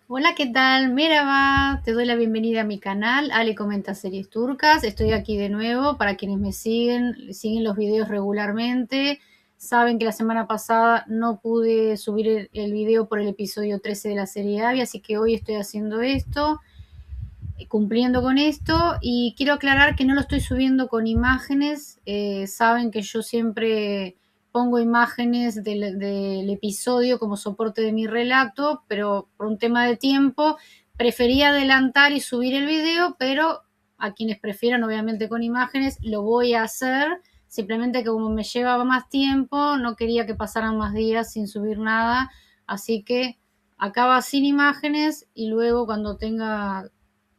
Hola, ¿qué tal? Merhaba, te doy la bienvenida a mi canal, Ale Comenta Series Turcas. Estoy aquí de nuevo para quienes me siguen los videos regularmente. Saben que la semana pasada no pude subir el video por el episodio 13 de la serie Abby, así que hoy estoy haciendo esto, cumpliendo con esto. Y quiero aclarar que no lo estoy subiendo con imágenes. Saben que yo siempre pongo imágenes del episodio como soporte de mi relato, pero por un tema de tiempo preferí adelantar y subir el video, pero a quienes prefieran obviamente con imágenes lo voy a hacer, simplemente que como me llevaba más tiempo no quería que pasaran más días sin subir nada, así que acaba sin imágenes y luego cuando tenga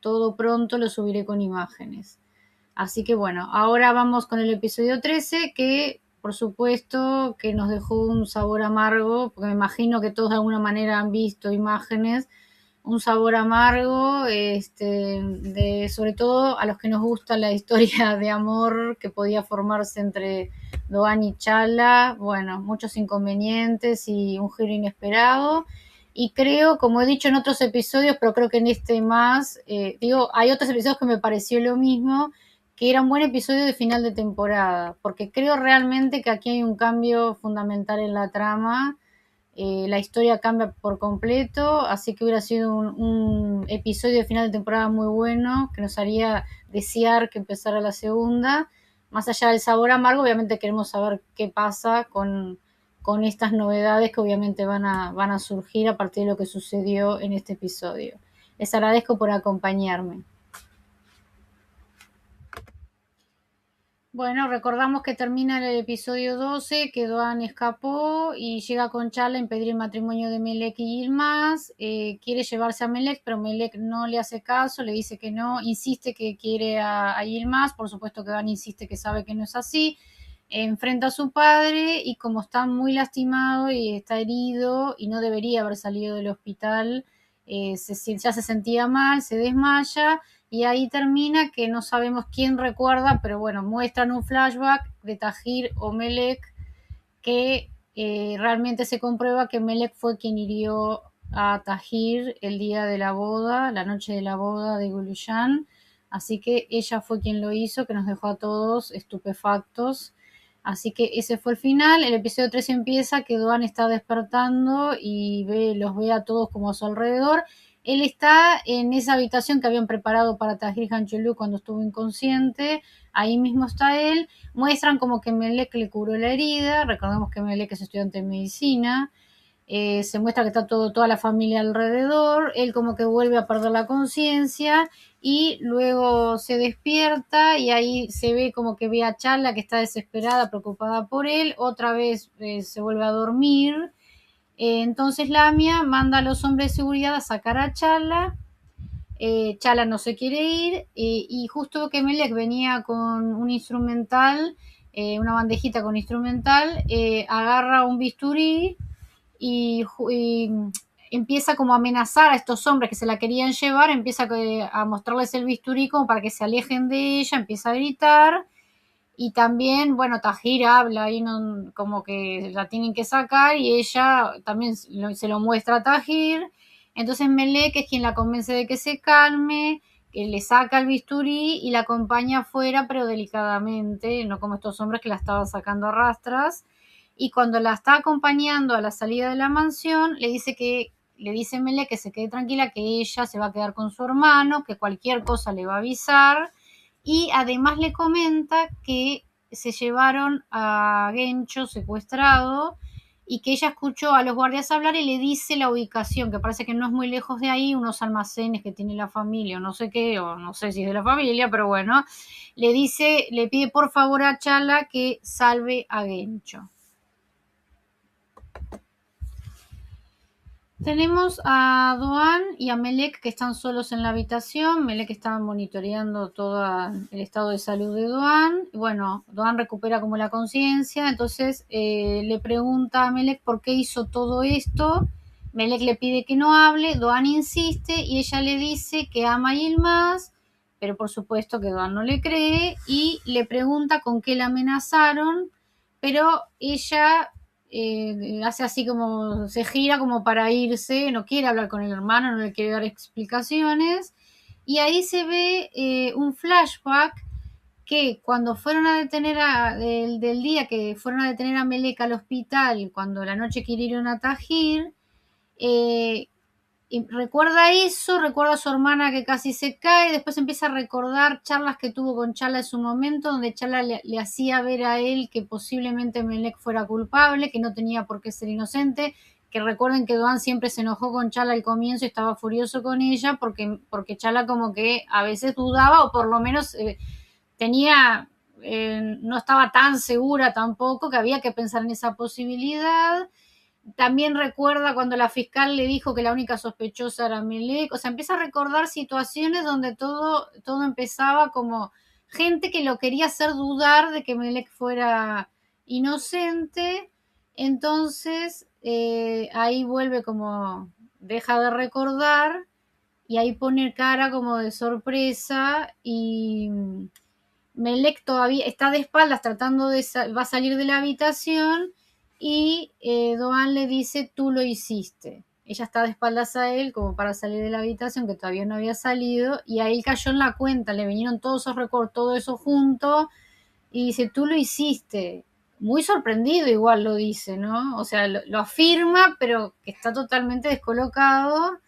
todo pronto lo subiré con imágenes. Así que bueno, ahora vamos con el episodio 13 que por supuesto que nos dejó un sabor amargo, porque me imagino que todos de alguna manera han visto imágenes, un sabor amargo, sobre todo a los que nos gusta la historia de amor que podía formarse entre Doan y Chala, bueno, muchos inconvenientes y un giro inesperado. Y creo, como he dicho en otros episodios, pero creo que en este más, hay otros episodios que me pareció lo mismo, que era un buen episodio de final de temporada, porque creo realmente que aquí hay un cambio fundamental en la trama. La historia cambia por completo, así que hubiera sido un episodio de final de temporada muy bueno, que nos haría desear que empezara la segunda. Más allá del sabor amargo, obviamente queremos saber qué pasa con estas novedades que obviamente van a surgir a partir de lo que sucedió en este episodio. Les agradezco por acompañarme. Bueno, recordamos que termina el episodio 12, que Doan escapó y llega con Charla a impedir el matrimonio de Melek y Yilmaz. Quiere llevarse a Melek, pero Melek no le hace caso, le dice que no, insiste que quiere a Yilmaz, por supuesto que Doan insiste que sabe que no es así. Enfrenta a su padre y como está muy lastimado y está herido y no debería haber salido del hospital, ya se sentía mal, se desmaya y ahí termina que no sabemos quién recuerda, pero bueno, muestran un flashback de Tahir o Melek que realmente se comprueba que Melek fue quien hirió a Tahir el día de la boda, la noche de la boda de Gulushan, así que ella fue quien lo hizo, que nos dejó a todos estupefactos. Así que ese fue el final. El episodio 3 empieza que Doan está despertando y los ve a todos como a su alrededor. Él está en esa habitación que habían preparado para Tahir Hanchelu cuando estuvo inconsciente. Ahí mismo está él. Muestran como que Melek le curó la herida. Recordemos que Melek es estudiante de medicina. Se muestra que está toda la familia alrededor. Él como que vuelve a perder la conciencia y luego se despierta y ahí se ve como que ve a Charla que está desesperada, preocupada por él. Otra vez se vuelve a dormir. Entonces Lamia manda a los hombres de seguridad a sacar a Charla. Chala no se quiere ir y justo que Melek venía con un instrumental, una bandejita con instrumental, agarra un bisturí y empieza como a amenazar a estos hombres que se la querían llevar, empieza a mostrarles el bisturí como para que se alejen de ella, empieza a gritar y también, bueno, Tahir habla ahí como que la tienen que sacar y ella también se lo muestra a Tahir. Entonces Melek es quien la convence de que se calme, que le saca el bisturí y la acompaña afuera, pero delicadamente, no como estos hombres que la estaban sacando a rastras. Y cuando la está acompañando a la salida de la mansión, le dice Melek que se quede tranquila, que ella se va a quedar con su hermano, que cualquier cosa le va a avisar y además le comenta que se llevaron a Gencho secuestrado y que ella escuchó a los guardias hablar y le dice la ubicación, que parece que no es muy lejos de ahí, unos almacenes que tiene la familia o no sé qué, o no sé si es de la familia, pero bueno, le pide por favor a Chala que salve a Gencho. Tenemos a Doan y a Melek que están solos en la habitación. Melek está monitoreando todo el estado de salud de Doan. Bueno, Doan recupera como la conciencia, entonces le pregunta a Melek por qué hizo todo esto. Melek le pide que no hable, Doan insiste y ella le dice que ama a Yilmaz, pero por supuesto que Doan no le cree y le pregunta con qué la amenazaron, pero ella hace así como, se gira como para irse, no quiere hablar con el hermano, no le quiere dar explicaciones, y ahí se ve un flashback que cuando fueron a detener del día que fueron a detener a Melek al hospital, cuando la noche que hirieron a Tahir, eh, y recuerda eso, recuerda a su hermana que casi se cae, después empieza a recordar charlas que tuvo con Chala en su momento, donde Chala le hacía ver a él que posiblemente Melek fuera culpable, que no tenía por qué ser inocente, que recuerden que Doan siempre se enojó con Chala al comienzo y estaba furioso con ella, porque Chala como que a veces dudaba, o por lo menos tenía, no estaba tan segura tampoco, que había que pensar en esa posibilidad. También recuerda cuando la fiscal le dijo que la única sospechosa era Melek. O sea, empieza a recordar situaciones donde todo empezaba como gente que lo quería hacer dudar de que Melek fuera inocente. Entonces, ahí vuelve como, deja de recordar y ahí pone cara como de sorpresa y Melek todavía está de espaldas tratando va a salir de la habitación y Doan le dice, tú lo hiciste. Ella está de espaldas a él como para salir de la habitación, que todavía no había salido, y ahí cayó en la cuenta, le vinieron todos esos recuerdos, todo eso junto, y dice, tú lo hiciste. Muy sorprendido igual lo dice, ¿no? O sea, lo afirma, pero que está totalmente descolocado.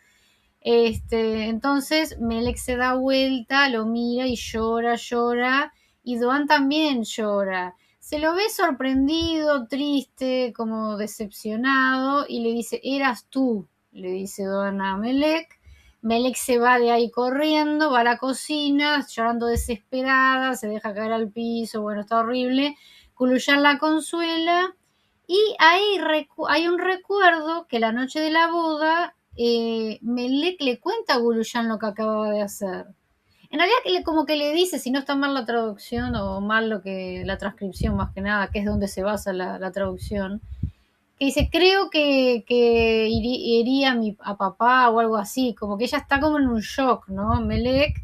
Entonces Melek se da vuelta, lo mira y llora, llora, y Doan también llora. Se lo ve sorprendido, triste, como decepcionado, y le dice, eras tú, le dice Doan a Melek. Melek se va de ahí corriendo, va a la cocina, llorando desesperada, se deja caer al piso, bueno, está horrible. Kuluyan la consuela, y ahí hay un recuerdo que la noche de la boda Melek le cuenta a Guluyan lo que acababa de hacer. En realidad como que le dice, si no está mal la traducción o mal lo que la transcripción más que nada, que es donde se basa la traducción, que dice, creo que iría a papá o algo así, como que ella está como en un shock, ¿no? Melek.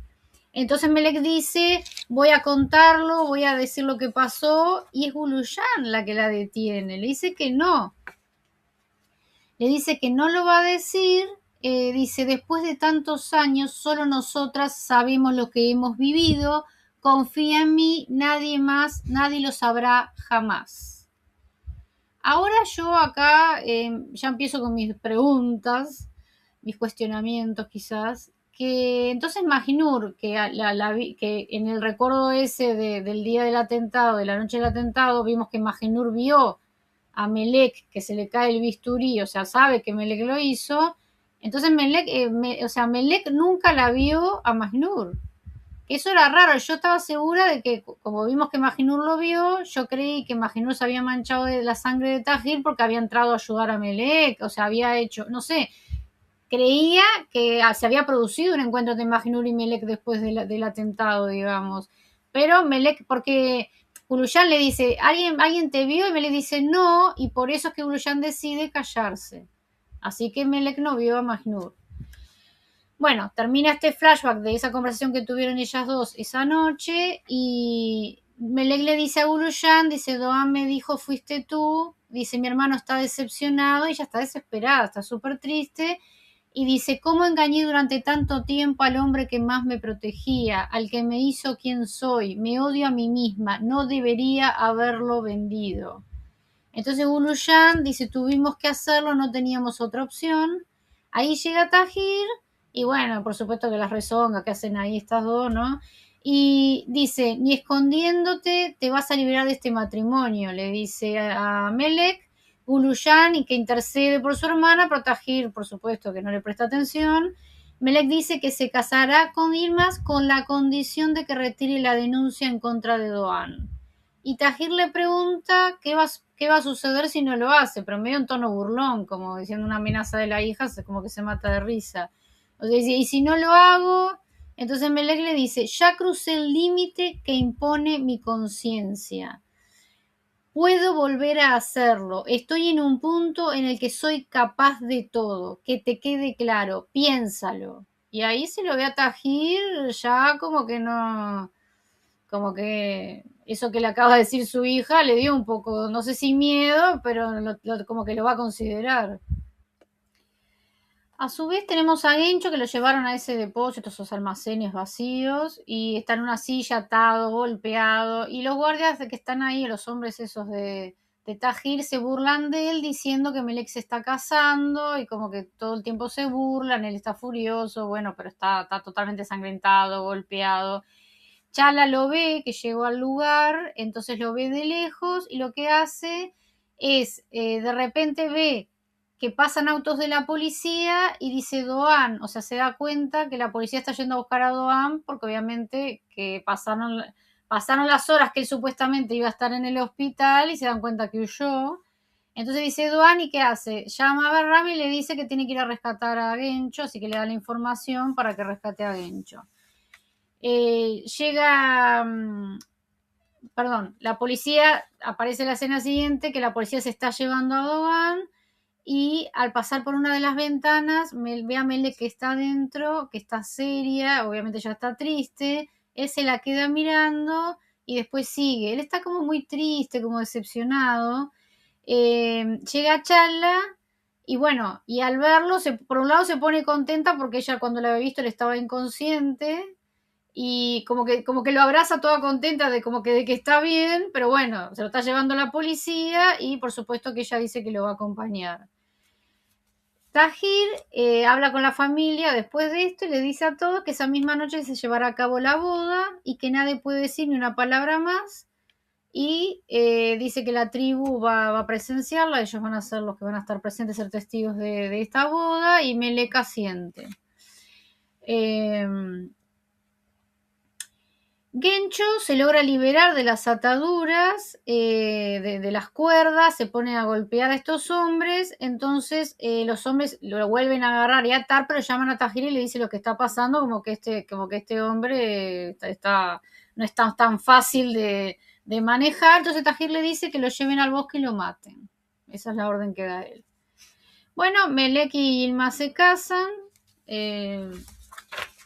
Entonces Melek dice, voy a contarlo, voy a decir lo que pasó, y es Guluyan la que la detiene. Le dice que no, le dice que no lo va a decir, dice, después de tantos años, solo nosotras sabemos lo que hemos vivido, confía en mí, nadie más, nadie lo sabrá jamás. Ahora yo acá ya empiezo con mis preguntas, mis cuestionamientos quizás, que entonces Majnur, que en el recuerdo ese del día del atentado, de la noche del atentado, vimos que Majnur vio a Melek que se le cae el bisturí, o sea, sabe que Melek lo hizo, entonces Melek, o sea, Melek nunca la vio a Majnur. Eso era raro, yo estaba segura de que, como vimos que Majnur lo vio, yo creí que Majnur se había manchado de la sangre de Tahir porque había entrado a ayudar a Melek, o sea, había hecho, no sé, creía que se había producido un encuentro de Majnur y Melek después del atentado, digamos. Pero Melek, porque Guluyan le dice, ¿alguien te vio? Y Melek dice, no, y por eso es que Guluyan decide callarse. Así que Melek no vio a Majnur. Bueno, termina este flashback de esa conversación que tuvieron ellas dos esa noche y Melek le dice a Guluyan, dice, Doan me dijo, fuiste tú, dice, mi hermano está decepcionado y ella está desesperada, está súper triste y dice, ¿cómo engañé durante tanto tiempo al hombre que más me protegía, al que me hizo quien soy? Me odio a mí misma, no debería haberlo vendido. Entonces Guluyan dice, tuvimos que hacerlo, no teníamos otra opción. Ahí llega Tahir y bueno, por supuesto que las rezongas que hacen ahí estas dos, ¿no? Y dice, ni escondiéndote te vas a liberar de este matrimonio, le dice a Melek, Guluyan, y que intercede por su hermana, pero Tahir, por supuesto, que no le presta atención. Melek dice que se casará con Yilmaz con la condición de que retire la denuncia en contra de Doan. Y Tahir le pregunta qué va a suceder si no lo hace, pero medio en tono burlón, como diciendo una amenaza de la hija, como que se mata de risa. O sea, y si no lo hago, entonces Melek le dice, ya crucé el límite que impone mi conciencia. Puedo volver a hacerlo. Estoy en un punto en el que soy capaz de todo. Que te quede claro. Piénsalo. Y ahí se lo ve a Tahir ya como que no como que eso que le acaba de decir su hija le dio un poco, no sé si miedo, pero como que lo va a considerar. A su vez tenemos a Gencho que lo llevaron a ese depósito, esos almacenes vacíos, y está en una silla atado, golpeado, y los guardias que están ahí, los hombres esos de Tajir, se burlan de él diciendo que Melek se está casando y como que todo el tiempo se burlan, él está furioso, bueno, pero está totalmente sangrentado, golpeado. Chala lo ve, que llegó al lugar, entonces lo ve de lejos y lo que hace es, de repente ve que pasan autos de la policía y dice Doan, o sea, se da cuenta que la policía está yendo a buscar a Doan porque obviamente que pasaron las horas que él supuestamente iba a estar en el hospital y se dan cuenta que huyó. Entonces dice Doan y ¿qué hace? Llama a Berram y le dice que tiene que ir a rescatar a Gencho, así que le da la información para que rescate a Gencho. Llega, perdón, la policía, aparece en la escena siguiente que la policía se está llevando a Dogan y al pasar por una de las ventanas ve a Mele que está adentro, que está seria, obviamente ya está triste, él se la queda mirando y después sigue, él está como muy triste, como decepcionado, llega a Charla y bueno, y al verlo, por un lado se pone contenta porque ella cuando la había visto él estaba inconsciente y como que lo abraza toda contenta de que está bien, pero bueno, se lo está llevando la policía y por supuesto que ella dice que lo va a acompañar. Tahir habla con la familia después de esto y le dice a todos que esa misma noche se llevará a cabo la boda y que nadie puede decir ni una palabra más y dice que la tribu va a presenciarla, ellos van a ser los que van a estar presentes, ser testigos de esta boda y Melek asiente. Gencho se logra liberar de las ataduras, de las cuerdas, se pone a golpear a estos hombres, entonces los hombres lo vuelven a agarrar y atar, pero llaman a Tajir y le dicen lo que está pasando, como que este hombre no es tan fácil de manejar, entonces Tajir le dice que lo lleven al bosque y lo maten. Esa es la orden que da él. Bueno, Melek y Yilmaz se casan,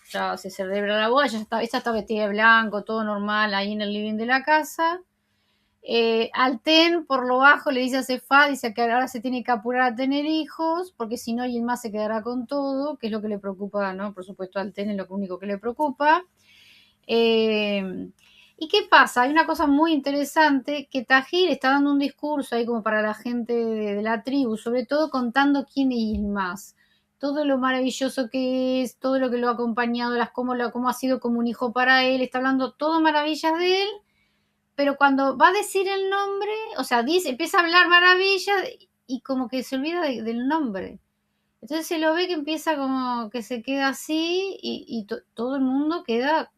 ya se celebra la boda, ella está vestida de blanco, todo normal ahí en el living de la casa. Alten por lo bajo le dice a Cefá, dice que ahora se tiene que apurar a tener hijos, porque si no Yilmaz se quedará con todo, que es lo que le preocupa, ¿no? Por supuesto, Alten es lo único que le preocupa. ¿Y qué pasa? Hay una cosa muy interesante, que Tajir está dando un discurso ahí como para la gente de la tribu, sobre todo contando quién es Yilmaz, todo lo maravilloso que es, todo lo que lo ha acompañado, cómo ha sido como un hijo para él, está hablando todo maravillas de él, pero cuando va a decir el nombre, o sea, empieza a hablar maravillas y como que se olvida del nombre. Entonces se lo ve que empieza como que se queda así y todo el mundo queda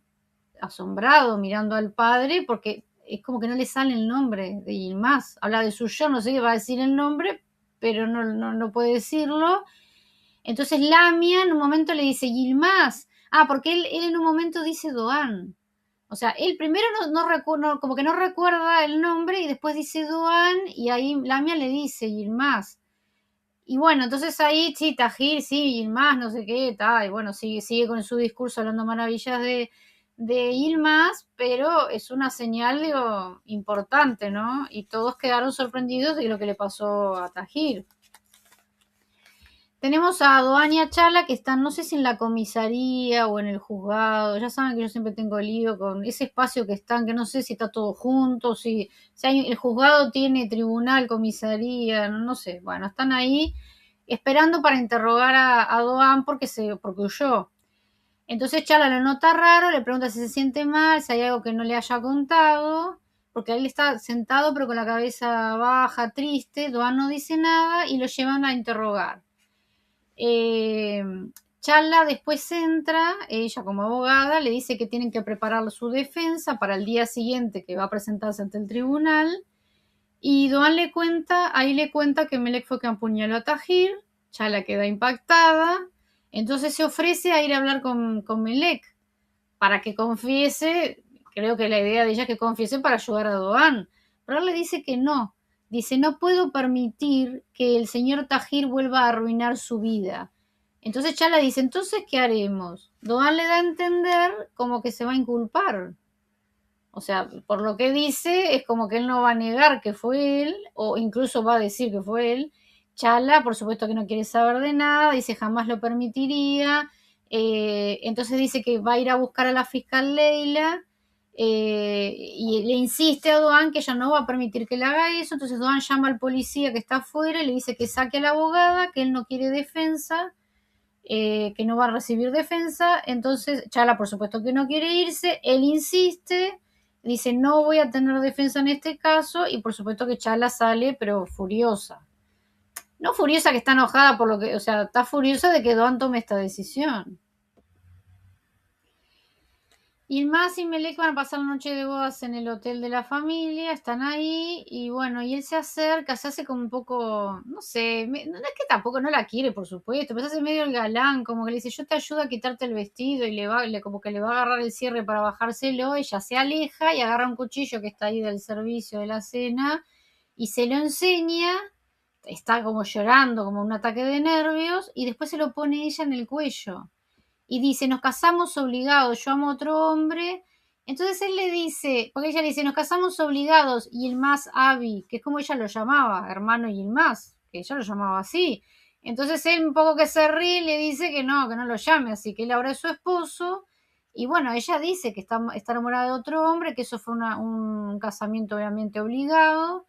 asombrado mirando al padre porque es como que no le sale el nombre de Yilmaz. Habla de su yo, no sé qué va a decir el nombre, pero no puede decirlo. Entonces Lamia en un momento le dice Yilmaz. Ah, porque él en un momento dice Doan. O sea, él primero como que no recuerda el nombre y después dice Doan y ahí Lamia le dice Yilmaz. Y bueno, entonces ahí sí, Tajir, sí, Yilmaz, no sé qué, tal, y bueno, sigue con su discurso hablando maravillas de Yilmaz, pero es una señal, digo, importante, ¿no? Y todos quedaron sorprendidos de lo que le pasó a Tajir. Tenemos a Doan y a Chala que están, no sé si en la comisaría o en el juzgado. Ya saben que yo siempre tengo lío con ese espacio que están, que no sé si está todo junto, si el juzgado tiene tribunal, comisaría, no sé. Bueno, están ahí esperando para interrogar a Doan porque huyó. Entonces Chala lo nota raro, le pregunta si se siente mal, si hay algo que no le haya contado, porque él está sentado pero con la cabeza baja, triste. Doan no dice nada y lo llevan a interrogar. Charla después entra, ella como abogada le dice que tienen que preparar su defensa para el día siguiente que va a presentarse ante el tribunal y Doan le cuenta que Melek fue que apuñaló a Tajir. Charla queda impactada, entonces se ofrece a ir a hablar con Melek para que confiese. Creo que la idea de ella es que confiese para ayudar a Doan, pero él le dice que no. Dice, no puedo permitir que el señor Tajir vuelva a arruinar su vida. Entonces Chala dice, entonces, ¿qué haremos? Doan le da a entender como que se va a inculpar. O sea, por lo que dice, es como que él no va a negar que fue él, o incluso va a decir que fue él. Chala, por supuesto que no quiere saber de nada, dice jamás lo permitiría. Entonces dice que va a ir a buscar a la fiscal Leila, y le insiste a Doan que ella no va a permitir que le haga eso. Entonces Doan llama al policía que está afuera y le dice que saque a la abogada, que él no quiere defensa, que no va a recibir defensa. Entonces Chala, por supuesto que no quiere irse, él insiste, dice no voy a tener defensa en este caso, y por supuesto que Chala sale, pero furiosa. No furiosa que está enojada por lo que, o sea, está furiosa de que Doan tome esta decisión. Yilmaz y Melek van a pasar la noche de bodas en el hotel de la familia, están ahí y bueno, y él se acerca, se hace como un poco, no sé, no es que tampoco no la quiere, por supuesto, pero se hace medio el galán, como que le dice, yo te ayudo a quitarte el vestido y como que le va a agarrar el cierre para bajárselo, ella se aleja y agarra un cuchillo que está ahí del servicio de la cena y se lo enseña, está como llorando, como un ataque de nervios, y después se lo pone ella en el cuello y dice, nos casamos obligados, yo amo a otro hombre. Entonces él le dice, porque ella le dice, nos casamos obligados, y el más Abby, que es como ella lo llamaba, hermano y el más, que ella lo llamaba así. Entonces él un poco que se ríe y le dice que no lo llame así, que él ahora es su esposo. Y bueno, ella dice que está enamorada de otro hombre, que eso fue un casamiento obviamente obligado.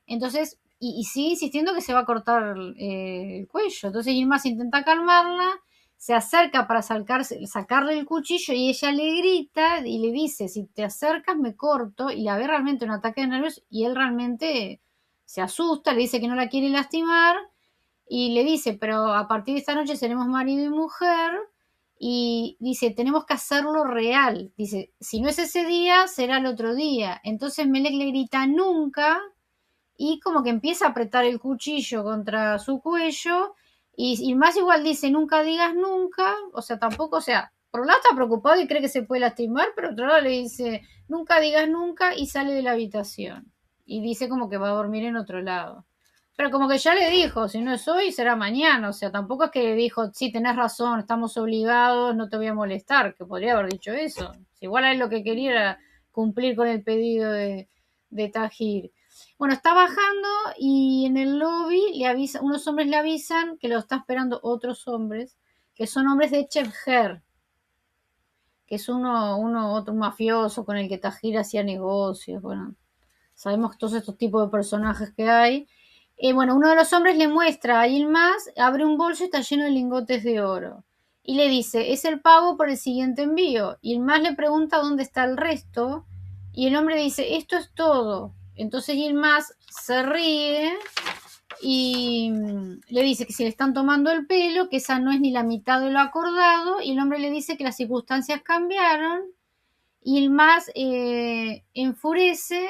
Entonces, y sigue insistiendo que se va a cortar el cuello. Entonces Yilmaz intenta calmarla, se acerca para sacarle el cuchillo y ella le grita y le dice, si te acercas me corto, y la ve realmente un ataque de nervios y él realmente se asusta, le dice que no la quiere lastimar y le dice, pero a partir de esta noche seremos marido y mujer, y dice, tenemos que hacerlo real, dice, si no es ese día, será el otro día. Entonces Melek le grita nunca y como que empieza a apretar el cuchillo contra su cuello y más igual dice nunca digas nunca, o sea, tampoco, o sea, por un lado está preocupado y cree que se puede lastimar, pero por otro lado le dice nunca digas nunca y sale de la habitación y dice como que va a dormir en otro lado. Pero como que ya le dijo, si no es hoy, será mañana. O sea, tampoco es que le dijo, sí, tenés razón, estamos obligados, no te voy a molestar, que podría haber dicho eso. Si igual a él lo que quería era cumplir con el pedido de Tajir. Bueno, está bajando y en el lobby unos hombres le avisan que lo está esperando otros hombres, que son hombres de Chefher, que es otro mafioso con el que Tajir hacía negocios. Bueno, sabemos todos estos tipos de personajes que hay. Bueno, uno de los hombres le muestra a Yilmaz, abre un bolso y está lleno de lingotes de oro. Y le dice, es el pago por el siguiente envío. Yilmaz le pregunta dónde está el resto. Y el hombre dice, esto es todo. Entonces Yilmaz se ríe y le dice que se le están tomando el pelo, que esa no es ni la mitad de lo acordado. Y el hombre le dice que las circunstancias cambiaron. Y Yilmaz enfurece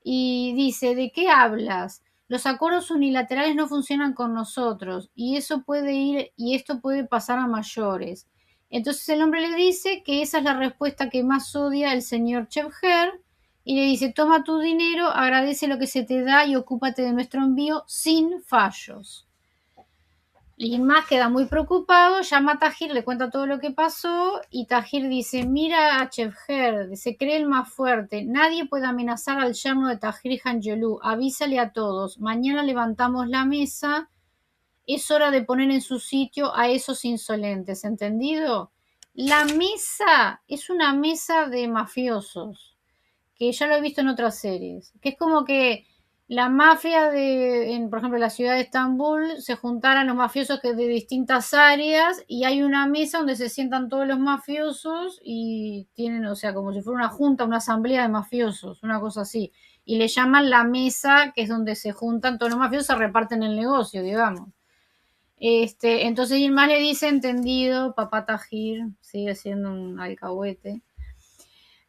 y dice, ¿de qué hablas? Los acuerdos unilaterales no funcionan con nosotros y esto puede pasar a mayores. Entonces el hombre le dice que esa es la respuesta que más odia el señor Chevher y le dice, toma tu dinero, agradece lo que se te da y ocúpate de nuestro envío sin fallos. Y más queda muy preocupado, llama a Tajir, le cuenta todo lo que pasó y Tajir dice, mira a Chevher, se cree el más fuerte, nadie puede amenazar al yerno de Tajir Hangelú, avísale a todos, mañana levantamos la mesa, es hora de poner en su sitio a esos insolentes, ¿entendido? La mesa es una mesa de mafiosos, que ya lo he visto en otras series, que es como que la mafia por ejemplo, la ciudad de Estambul, se juntaran los mafiosos de distintas áreas y hay una mesa donde se sientan todos los mafiosos y tienen, o sea, como si fuera una junta, una asamblea de mafiosos, una cosa así. Y le llaman la mesa, que es donde se juntan todos los mafiosos, se reparten el negocio, digamos. Entonces Yilmaz le dice, entendido, papá Tajir, sigue siendo un alcahuete.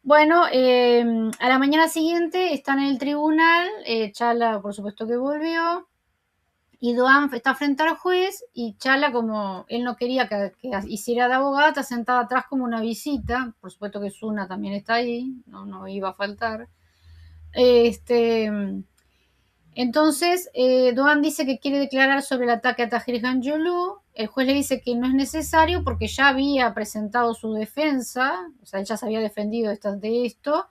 Bueno, a la mañana siguiente están en el tribunal, Chala por supuesto que volvió, y Doan está frente al juez, y Chala, como él no quería que hiciera de abogada, está sentada atrás como una visita, por supuesto que Suna también está ahí, no iba a faltar. Entonces, Doan dice que quiere declarar sobre el ataque a Tajir Hangelú. El juez le dice que no es necesario porque ya había presentado su defensa, o sea, él ya se había defendido de esto.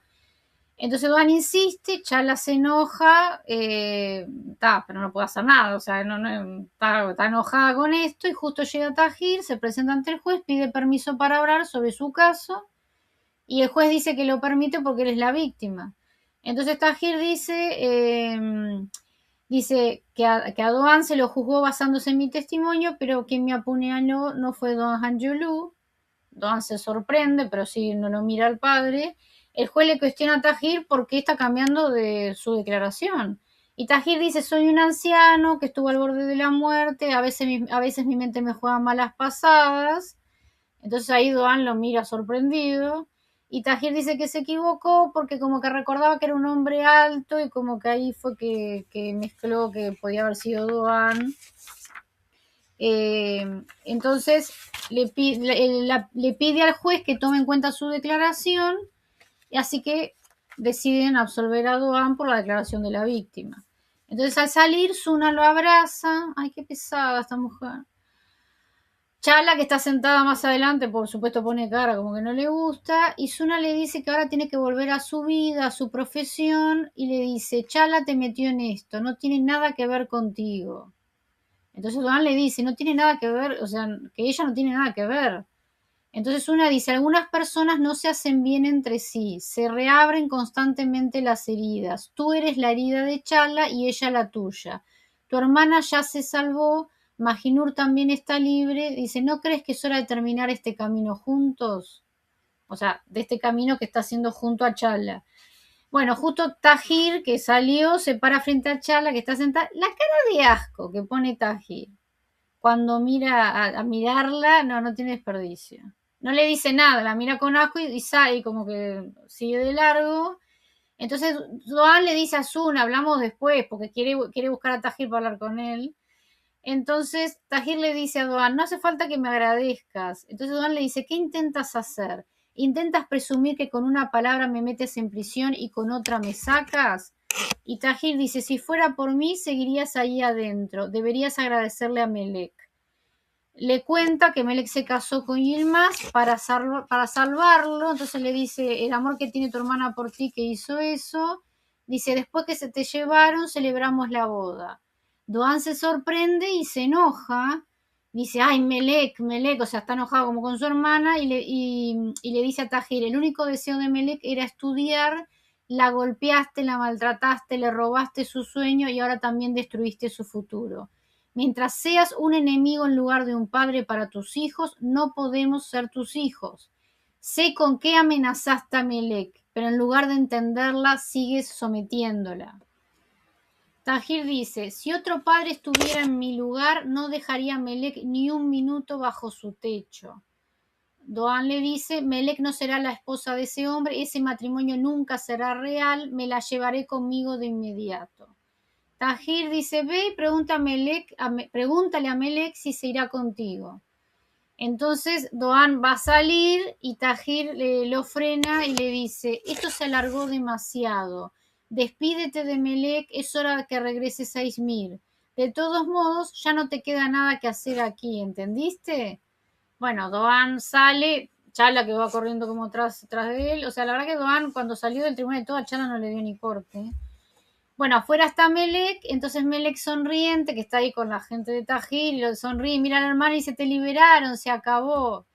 Entonces Doan insiste, Chala se enoja, pero no puede hacer nada, o sea, está enojada con esto y justo llega Tahir, se presenta ante el juez, pide permiso para hablar sobre su caso y el juez dice que lo permite porque él es la víctima. Entonces Tahir dice que a Doan se lo juzgó basándose en mi testimonio, pero quien me apuñaló no fue Don Angelou. Doan se sorprende, pero sí no lo mira al padre. El juez le cuestiona a Tahir por qué está cambiando de su declaración. Y Tahir dice, soy un anciano que estuvo al borde de la muerte, a veces mi mente me juega malas pasadas. Entonces ahí Doan lo mira sorprendido. Y Tahir dice que se equivocó porque como que recordaba que era un hombre alto y como que ahí fue que mezcló que podía haber sido Doan. Entonces le pide al juez que tome en cuenta su declaración, y así que deciden absolver a Doan por la declaración de la víctima. Entonces al salir, Suna lo abraza. Ay, qué pesada esta mujer. Chala, que está sentada más adelante, por supuesto pone cara como que no le gusta, y Suna le dice que ahora tiene que volver a su vida, a su profesión, y le dice, Chala te metió en esto, no tiene nada que ver contigo. Entonces Doan le dice, no tiene nada que ver, o sea, que ella no tiene nada que ver. Entonces una dice, algunas personas no se hacen bien entre sí, se reabren constantemente las heridas. Tú eres la herida de Chala y ella la tuya. Tu hermana ya se salvó, Majinur también está libre. Dice, ¿no crees que es hora de terminar este camino juntos? O sea, de este camino que está haciendo junto a Chala. Bueno, justo Tahir, que salió, se para frente a Chala, que está sentada. La cara de asco que pone Tahir cuando mira a mirarla, no tiene desperdicio. No le dice nada, la mira con asco y sale como que sigue de largo. Entonces Doan le dice a Sun, hablamos después, porque quiere buscar a Tahir para hablar con él. Entonces Tahir le dice a Doan, no hace falta que me agradezcas. Entonces Doan le dice, ¿qué intentas hacer? ¿Intentas presumir que con una palabra me metes en prisión y con otra me sacas? Y Tahir dice, si fuera por mí, seguirías ahí adentro. Deberías agradecerle a Melek. Le cuenta que Melek se casó con Yilmaz para salvarlo. Entonces le dice, el amor que tiene tu hermana por ti que hizo eso. Dice, después que se te llevaron, celebramos la boda. Doan se sorprende y se enoja. Dice, ay, Melek, o sea, está enojado como con su hermana y le dice a Tahir, el único deseo de Melek era estudiar, la golpeaste, la maltrataste, le robaste su sueño y ahora también destruiste su futuro. Mientras seas un enemigo en lugar de un padre para tus hijos, no podemos ser tus hijos. Sé con qué amenazaste a Melek, pero en lugar de entenderla, sigues sometiéndola. Tahir dice, si otro padre estuviera en mi lugar, no dejaría a Melek ni un minuto bajo su techo. Doan le dice, Melek no será la esposa de ese hombre, ese matrimonio nunca será real, me la llevaré conmigo de inmediato. Tahir dice, ve y pregúntale a Melek si se irá contigo. Entonces Doan va a salir y Tahir lo frena y le dice, esto se alargó demasiado, despídete de Melek, es hora de que regreses a Izmir. De todos modos, ya no te queda nada que hacer aquí, ¿entendiste? Bueno, Doan sale, Chala que va corriendo como tras de él, o sea, la verdad que Doan cuando salió del tribunal de todo a Chala no le dio ni corte. Bueno, afuera está Melek, entonces Melek sonriente, que está ahí con la gente de Tajir, y lo sonríe, mira al hermano y dice, te liberaron, se acabó.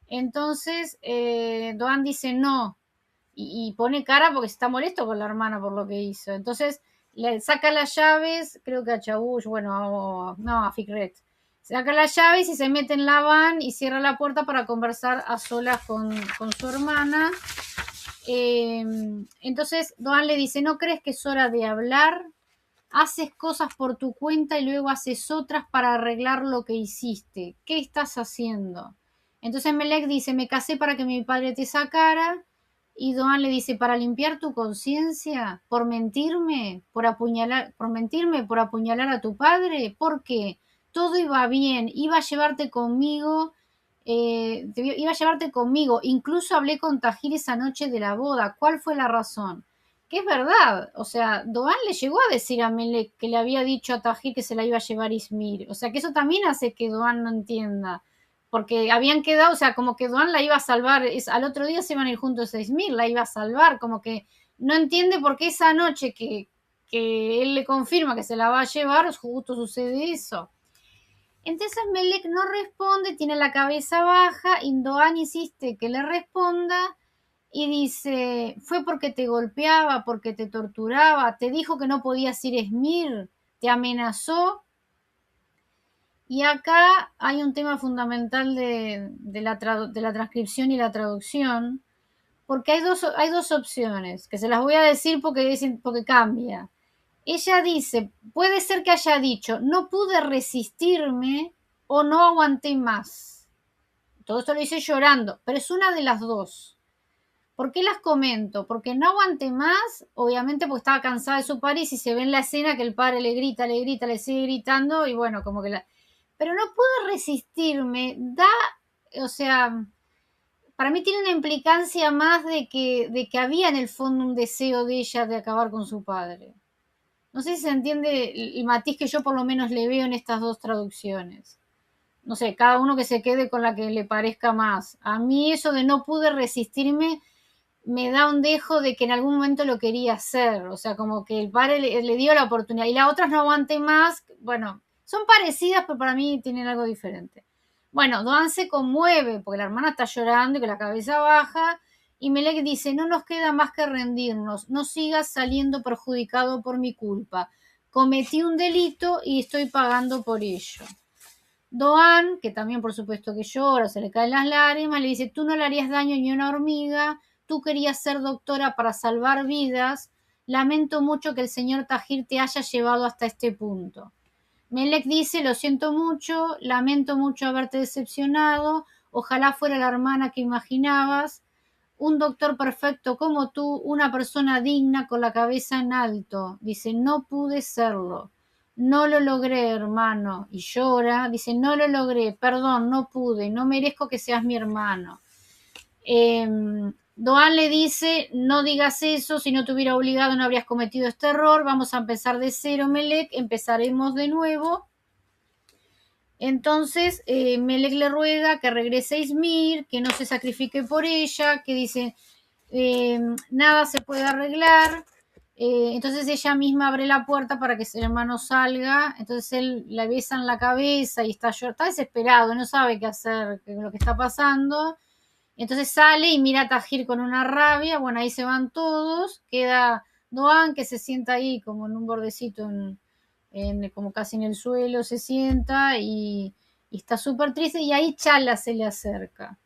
Entonces Doan dice no, y pone cara porque está molesto con la hermana por lo que hizo. Entonces le saca las llaves, creo que a Chabush, bueno, no, a Fikret. Saca las llaves y se mete en la van y cierra la puerta para conversar a solas con su hermana. Entonces Doan le dice, ¿no crees que es hora de hablar? Haces cosas por tu cuenta y luego haces otras para arreglar lo que hiciste. ¿Qué estás haciendo? Entonces Melek dice, me casé para que mi padre te sacara. Y Doan le dice, ¿para limpiar tu conciencia? ¿Por mentirme? ¿Por apuñalar a tu padre? ¿Por qué? Todo iba bien, iba a llevarte conmigo, incluso hablé con Tahir esa noche de la boda. ¿Cuál fue la razón? Que es verdad, o sea, Doan le llegó a decir a Melek que le había dicho a Tahir que se la iba a llevar Izmir, o sea, que eso también hace que Doan no entienda, porque habían quedado, o sea, como que Doan la iba a salvar, al otro día se iban a ir juntos a Izmir, la iba a salvar, como que no entiende por qué esa noche que él le confirma que se la va a llevar, justo sucede eso. Entonces Melek no responde, tiene la cabeza baja, Indoan insiste que le responda y dice, fue porque te golpeaba, porque te torturaba, te dijo que no podías ir a Esmir, te amenazó. Y acá hay un tema fundamental de la transcripción y la traducción, porque hay dos opciones, que se las voy a decir porque cambia. Ella dice, puede ser que haya dicho, no pude resistirme o no aguanté más. Todo esto lo dice llorando, pero es una de las dos. ¿Por qué las comento? Porque no aguanté más, obviamente porque estaba cansada de su padre y si se ve en la escena que el padre le grita, le sigue gritando y bueno, como que la... Pero no pude resistirme, o sea, para mí tiene una implicancia más de que había en el fondo un deseo de ella de acabar con su padre. No sé si se entiende el matiz que yo por lo menos le veo en estas dos traducciones. No sé, cada uno que se quede con la que le parezca más. A mí eso de no pude resistirme me da un dejo de que en algún momento lo quería hacer. O sea, como que el padre le dio la oportunidad. Y las otras no aguanté más. Bueno, son parecidas, pero para mí tienen algo diferente. Bueno, Doan se conmueve porque la hermana está llorando y con la cabeza baja. Y Melek dice, no nos queda más que rendirnos, no sigas saliendo perjudicado por mi culpa. Cometí un delito y estoy pagando por ello. Doan, que también por supuesto que llora, se le caen las lágrimas, le dice, tú no le harías daño ni a una hormiga, tú querías ser doctora para salvar vidas, lamento mucho que el señor Tajir te haya llevado hasta este punto. Melek dice, lo siento mucho, lamento mucho haberte decepcionado, ojalá fuera la hermana que imaginabas, un doctor perfecto como tú, una persona digna con la cabeza en alto. Dice, no pude serlo. No lo logré, hermano. Y llora. Dice, no lo logré. Perdón, no pude. No merezco que seas mi hermano. Doan le dice, no digas eso. Si no te hubiera obligado no habrías cometido este error. Vamos a empezar de cero, Melek. Empezaremos de nuevo. Entonces, Melek le ruega que regrese a Izmir, que no se sacrifique por ella, que dice, nada se puede arreglar. Entonces ella misma abre la puerta para que su hermano salga. Entonces él la besa en la cabeza y está desesperado, no sabe qué hacer, qué es lo que está pasando. Entonces sale y mira a Tajir con una rabia. Bueno, ahí se van todos. Queda Doan que se sienta ahí como en un bordecito como casi en el suelo, se sienta y está súper triste y ahí Chala se le acerca.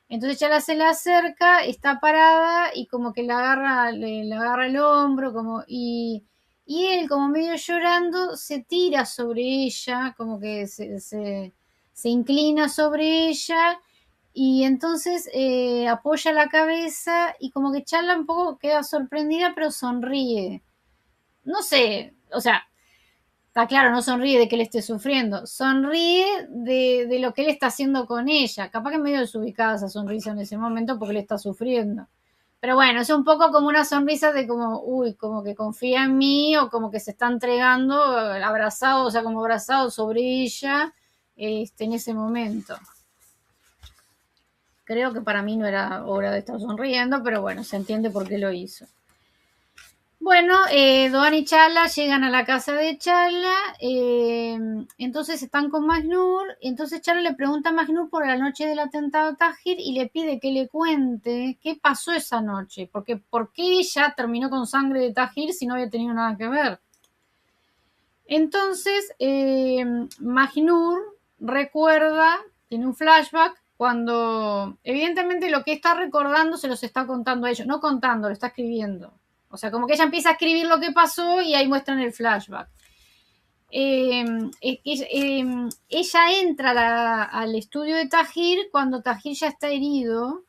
Entonces Chala se le acerca, está parada y como que le agarra el hombro y él como medio llorando se tira sobre ella, como que se inclina sobre ella y entonces apoya la cabeza y como que Chala un poco queda sorprendida pero sonríe. No sé, o sea, está claro, no sonríe de que él esté sufriendo, sonríe de lo que él está haciendo con ella. Capaz que medio desubicada esa sonrisa en ese momento porque él está sufriendo. Pero bueno, es un poco como una sonrisa de como, uy, como que confía en mí o como que se está entregando abrazado, o sea, como abrazado sobre ella en ese momento. Creo que para mí no era hora de estar sonriendo, pero bueno, se entiende por qué lo hizo. Bueno, Doan y Chala llegan a la casa de Chala, entonces están con Majnur, entonces Chala le pregunta a Majnur por la noche del atentado a Tajir y le pide que le cuente qué pasó esa noche, porque por qué ella terminó con sangre de Tajir si no había tenido nada que ver. Entonces, Majnur recuerda, tiene un flashback, cuando evidentemente lo que está recordando se los está contando a ellos, no contando, lo está escribiendo. O sea, como que ella empieza a escribir lo que pasó y ahí muestran el flashback. Ella entra al estudio de Tajir cuando Tajir ya está herido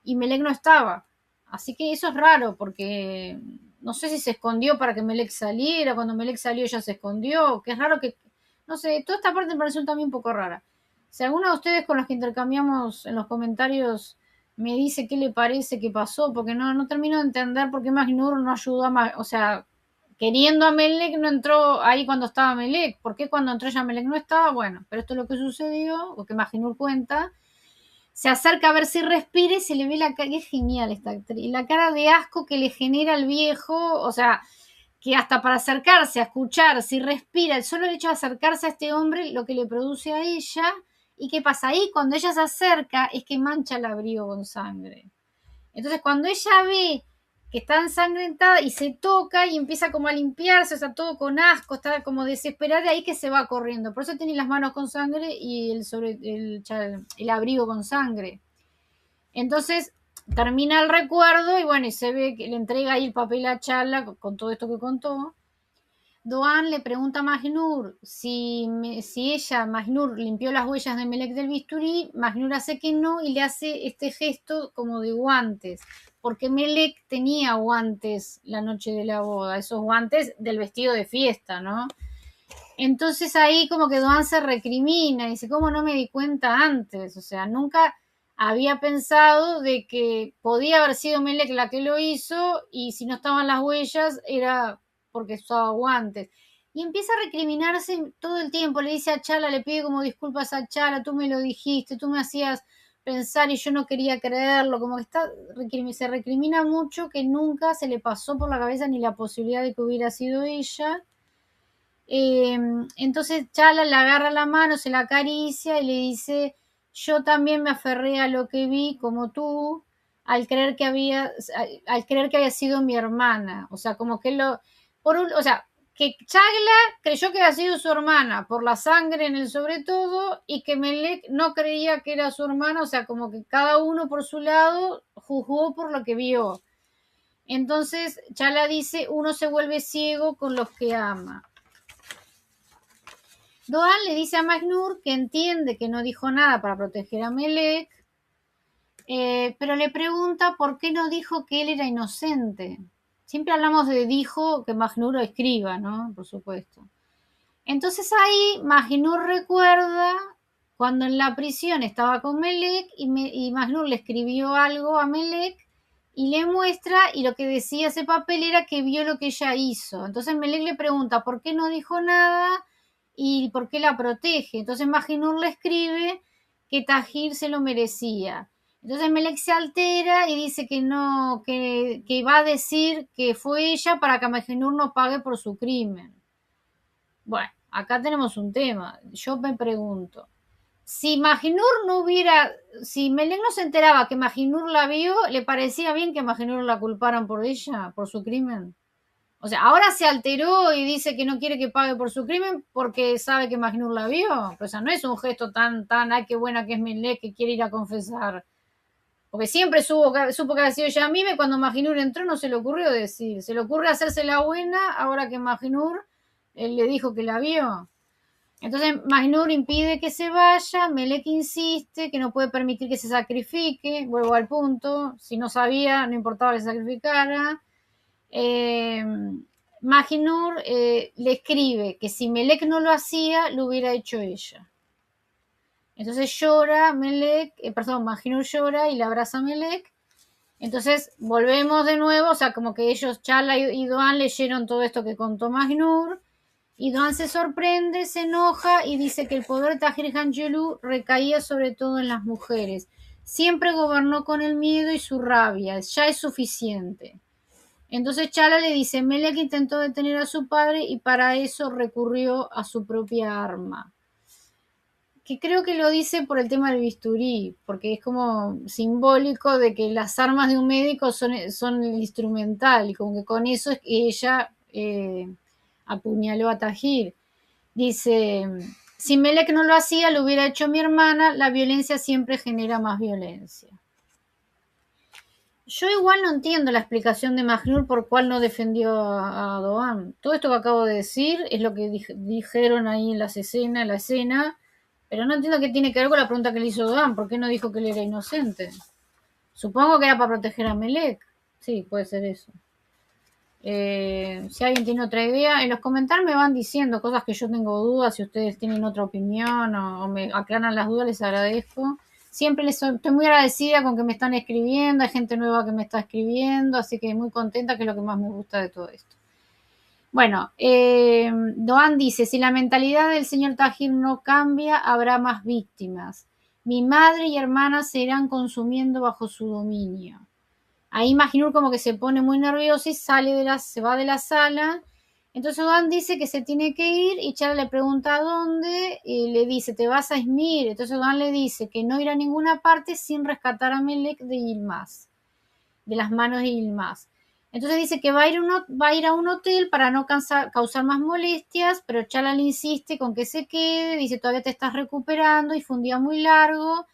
y Melek no estaba. Así que eso es raro porque no sé si se escondió para que Melek saliera, cuando Melek salió ella se escondió, que es raro que, no sé, toda esta parte me pareció también un poco rara. Si alguno de ustedes con los que intercambiamos en los comentarios me dice qué le parece que pasó, porque no termino de entender por qué Magnur no ayudó o sea, queriendo a Melek no entró ahí cuando estaba Melek, ¿por qué cuando entró ya Melek no estaba? Bueno, pero esto es lo que sucedió, o que Magnur cuenta. se acerca a ver si respira y se le ve la cara, es genial esta actriz, la cara de asco que le genera al viejo, o sea, que hasta para acercarse a escuchar si respira, el solo hecho de acercarse a este hombre, lo que le produce a ella. ¿Y qué pasa ahí? Cuando ella se acerca es que mancha el abrigo con sangre. Entonces cuando ella ve que está ensangrentada y se toca y empieza como a limpiarse, o sea, todo con asco, está como desesperada, ahí que se va corriendo. Por eso tiene las manos con sangre y el abrigo con sangre. Entonces termina el recuerdo y bueno, y se ve que le entrega ahí el papel a Chala con todo esto que contó. Doan le pregunta a Majnur si ella, Majnur, limpió las huellas de Melek del bisturí. Majnur hace que no y le hace este gesto como de guantes, porque Melek tenía guantes la noche de la boda, esos guantes del vestido de fiesta, ¿no? Entonces ahí como que Doan se recrimina y dice, ¿cómo no me di cuenta antes? O sea, nunca había pensado de que podía haber sido Melek la que lo hizo y si no estaban las huellas era porque usaba guantes. Y empieza a recriminarse todo el tiempo, le dice a Chala, le pide como disculpas a Chala, tú me lo dijiste, tú me hacías pensar y yo no quería creerlo, como que se recrimina mucho que nunca se le pasó por la cabeza ni la posibilidad de que hubiera sido ella. Entonces Chala le agarra la mano, se la acaricia y le dice, yo también me aferré a lo que vi como tú, al creer que había sido mi hermana. O sea, como que o sea, que Chagla creyó que había sido su hermana por la sangre en el sobre todo y que Melek no creía que era su hermana, o sea, como que cada uno por su lado juzgó por lo que vio. Entonces Chala dice, uno se vuelve ciego con los que ama. Doan le dice a Majnur que entiende que no dijo nada para proteger a Melek, pero le pregunta por qué no dijo que él era inocente. Siempre hablamos de dijo que Majnur escriba, ¿no? Por supuesto. Entonces ahí Majnur recuerda cuando en la prisión estaba con Melek y Majnur le escribió algo a Melek y le muestra y lo que decía ese papel era que vio lo que ella hizo. Entonces Melek le pregunta por qué no dijo nada y por qué la protege. Entonces Majnur le escribe que Tahir se lo merecía. Entonces Melek se altera y dice que no, que va a decir que fue ella para que Majnur no pague por su crimen. Bueno, acá tenemos un tema. Yo me pregunto, si Majnur no hubiera, si Melek no se enteraba que Majnur la vio, ¿le parecía bien que Majnur la culparan por ella, por su crimen? O sea, ahora se alteró y dice que no quiere que pague por su crimen porque sabe que Majnur la vio. O sea, no es un gesto tan, ay, qué buena que es Melek que quiere ir a confesar. Porque siempre supo que había sido Yamime, cuando Majnur entró no se le ocurrió decir. Se le ocurre hacerse la buena ahora que Majnur él le dijo que la vio. Entonces Majnur impide que se vaya, Melek insiste que no puede permitir que se sacrifique, vuelvo al punto, si no sabía, no importaba que se sacrificara. Majnur le escribe que si Melek no lo hacía, lo hubiera hecho ella. Entonces llora Majnur llora y le abraza a Melek. Entonces volvemos de nuevo, o sea, como que ellos, Chala y Doan, leyeron todo esto que contó Majnur. Y Doan se sorprende, se enoja y dice que el poder de Tahir Hangelu recaía sobre todo en las mujeres. Siempre gobernó con el miedo y su rabia, ya es suficiente. Entonces Chala le dice, Melek intentó detener a su padre y para eso recurrió a su propia arma. Que creo que lo dice por el tema del bisturí, porque es como simbólico de que las armas de un médico son el instrumental, y como que con eso es que ella apuñaló a Tahir. Dice, si Melek no lo hacía, lo hubiera hecho mi hermana, la violencia siempre genera más violencia. Yo igual no entiendo la explicación de Majnur por cuál no defendió a Doan. Todo esto que acabo de decir es lo que dijeron ahí en la escena, pero no entiendo qué tiene que ver con la pregunta que le hizo Doan. ¿Por qué no dijo que él era inocente? Supongo que era para proteger a Melek. Sí, puede ser eso. Si alguien tiene otra idea, en los comentarios me van diciendo cosas que yo tengo dudas. Si ustedes tienen otra opinión o me aclaran las dudas, les agradezco. Siempre estoy muy agradecida con que me están escribiendo. Hay gente nueva que me está escribiendo, así que muy contenta, que es lo que más me gusta de todo esto. Bueno, Doan dice, si la mentalidad del señor Tahir no cambia, habrá más víctimas. Mi madre y hermana se irán consumiendo bajo su dominio. Ahí Majnur como que se pone muy nervioso y se va de la sala. Entonces Odan dice que se tiene que ir y Chala le pregunta a dónde y le dice, te vas a Izmir. Entonces Odan le dice que no irá a ninguna parte sin rescatar a Melek de Yilmaz, de las manos de Yilmaz. Entonces dice que va a ir a un hotel para no causar más molestias, pero Chala le insiste con que se quede, dice todavía te estás recuperando y fue un día muy largo.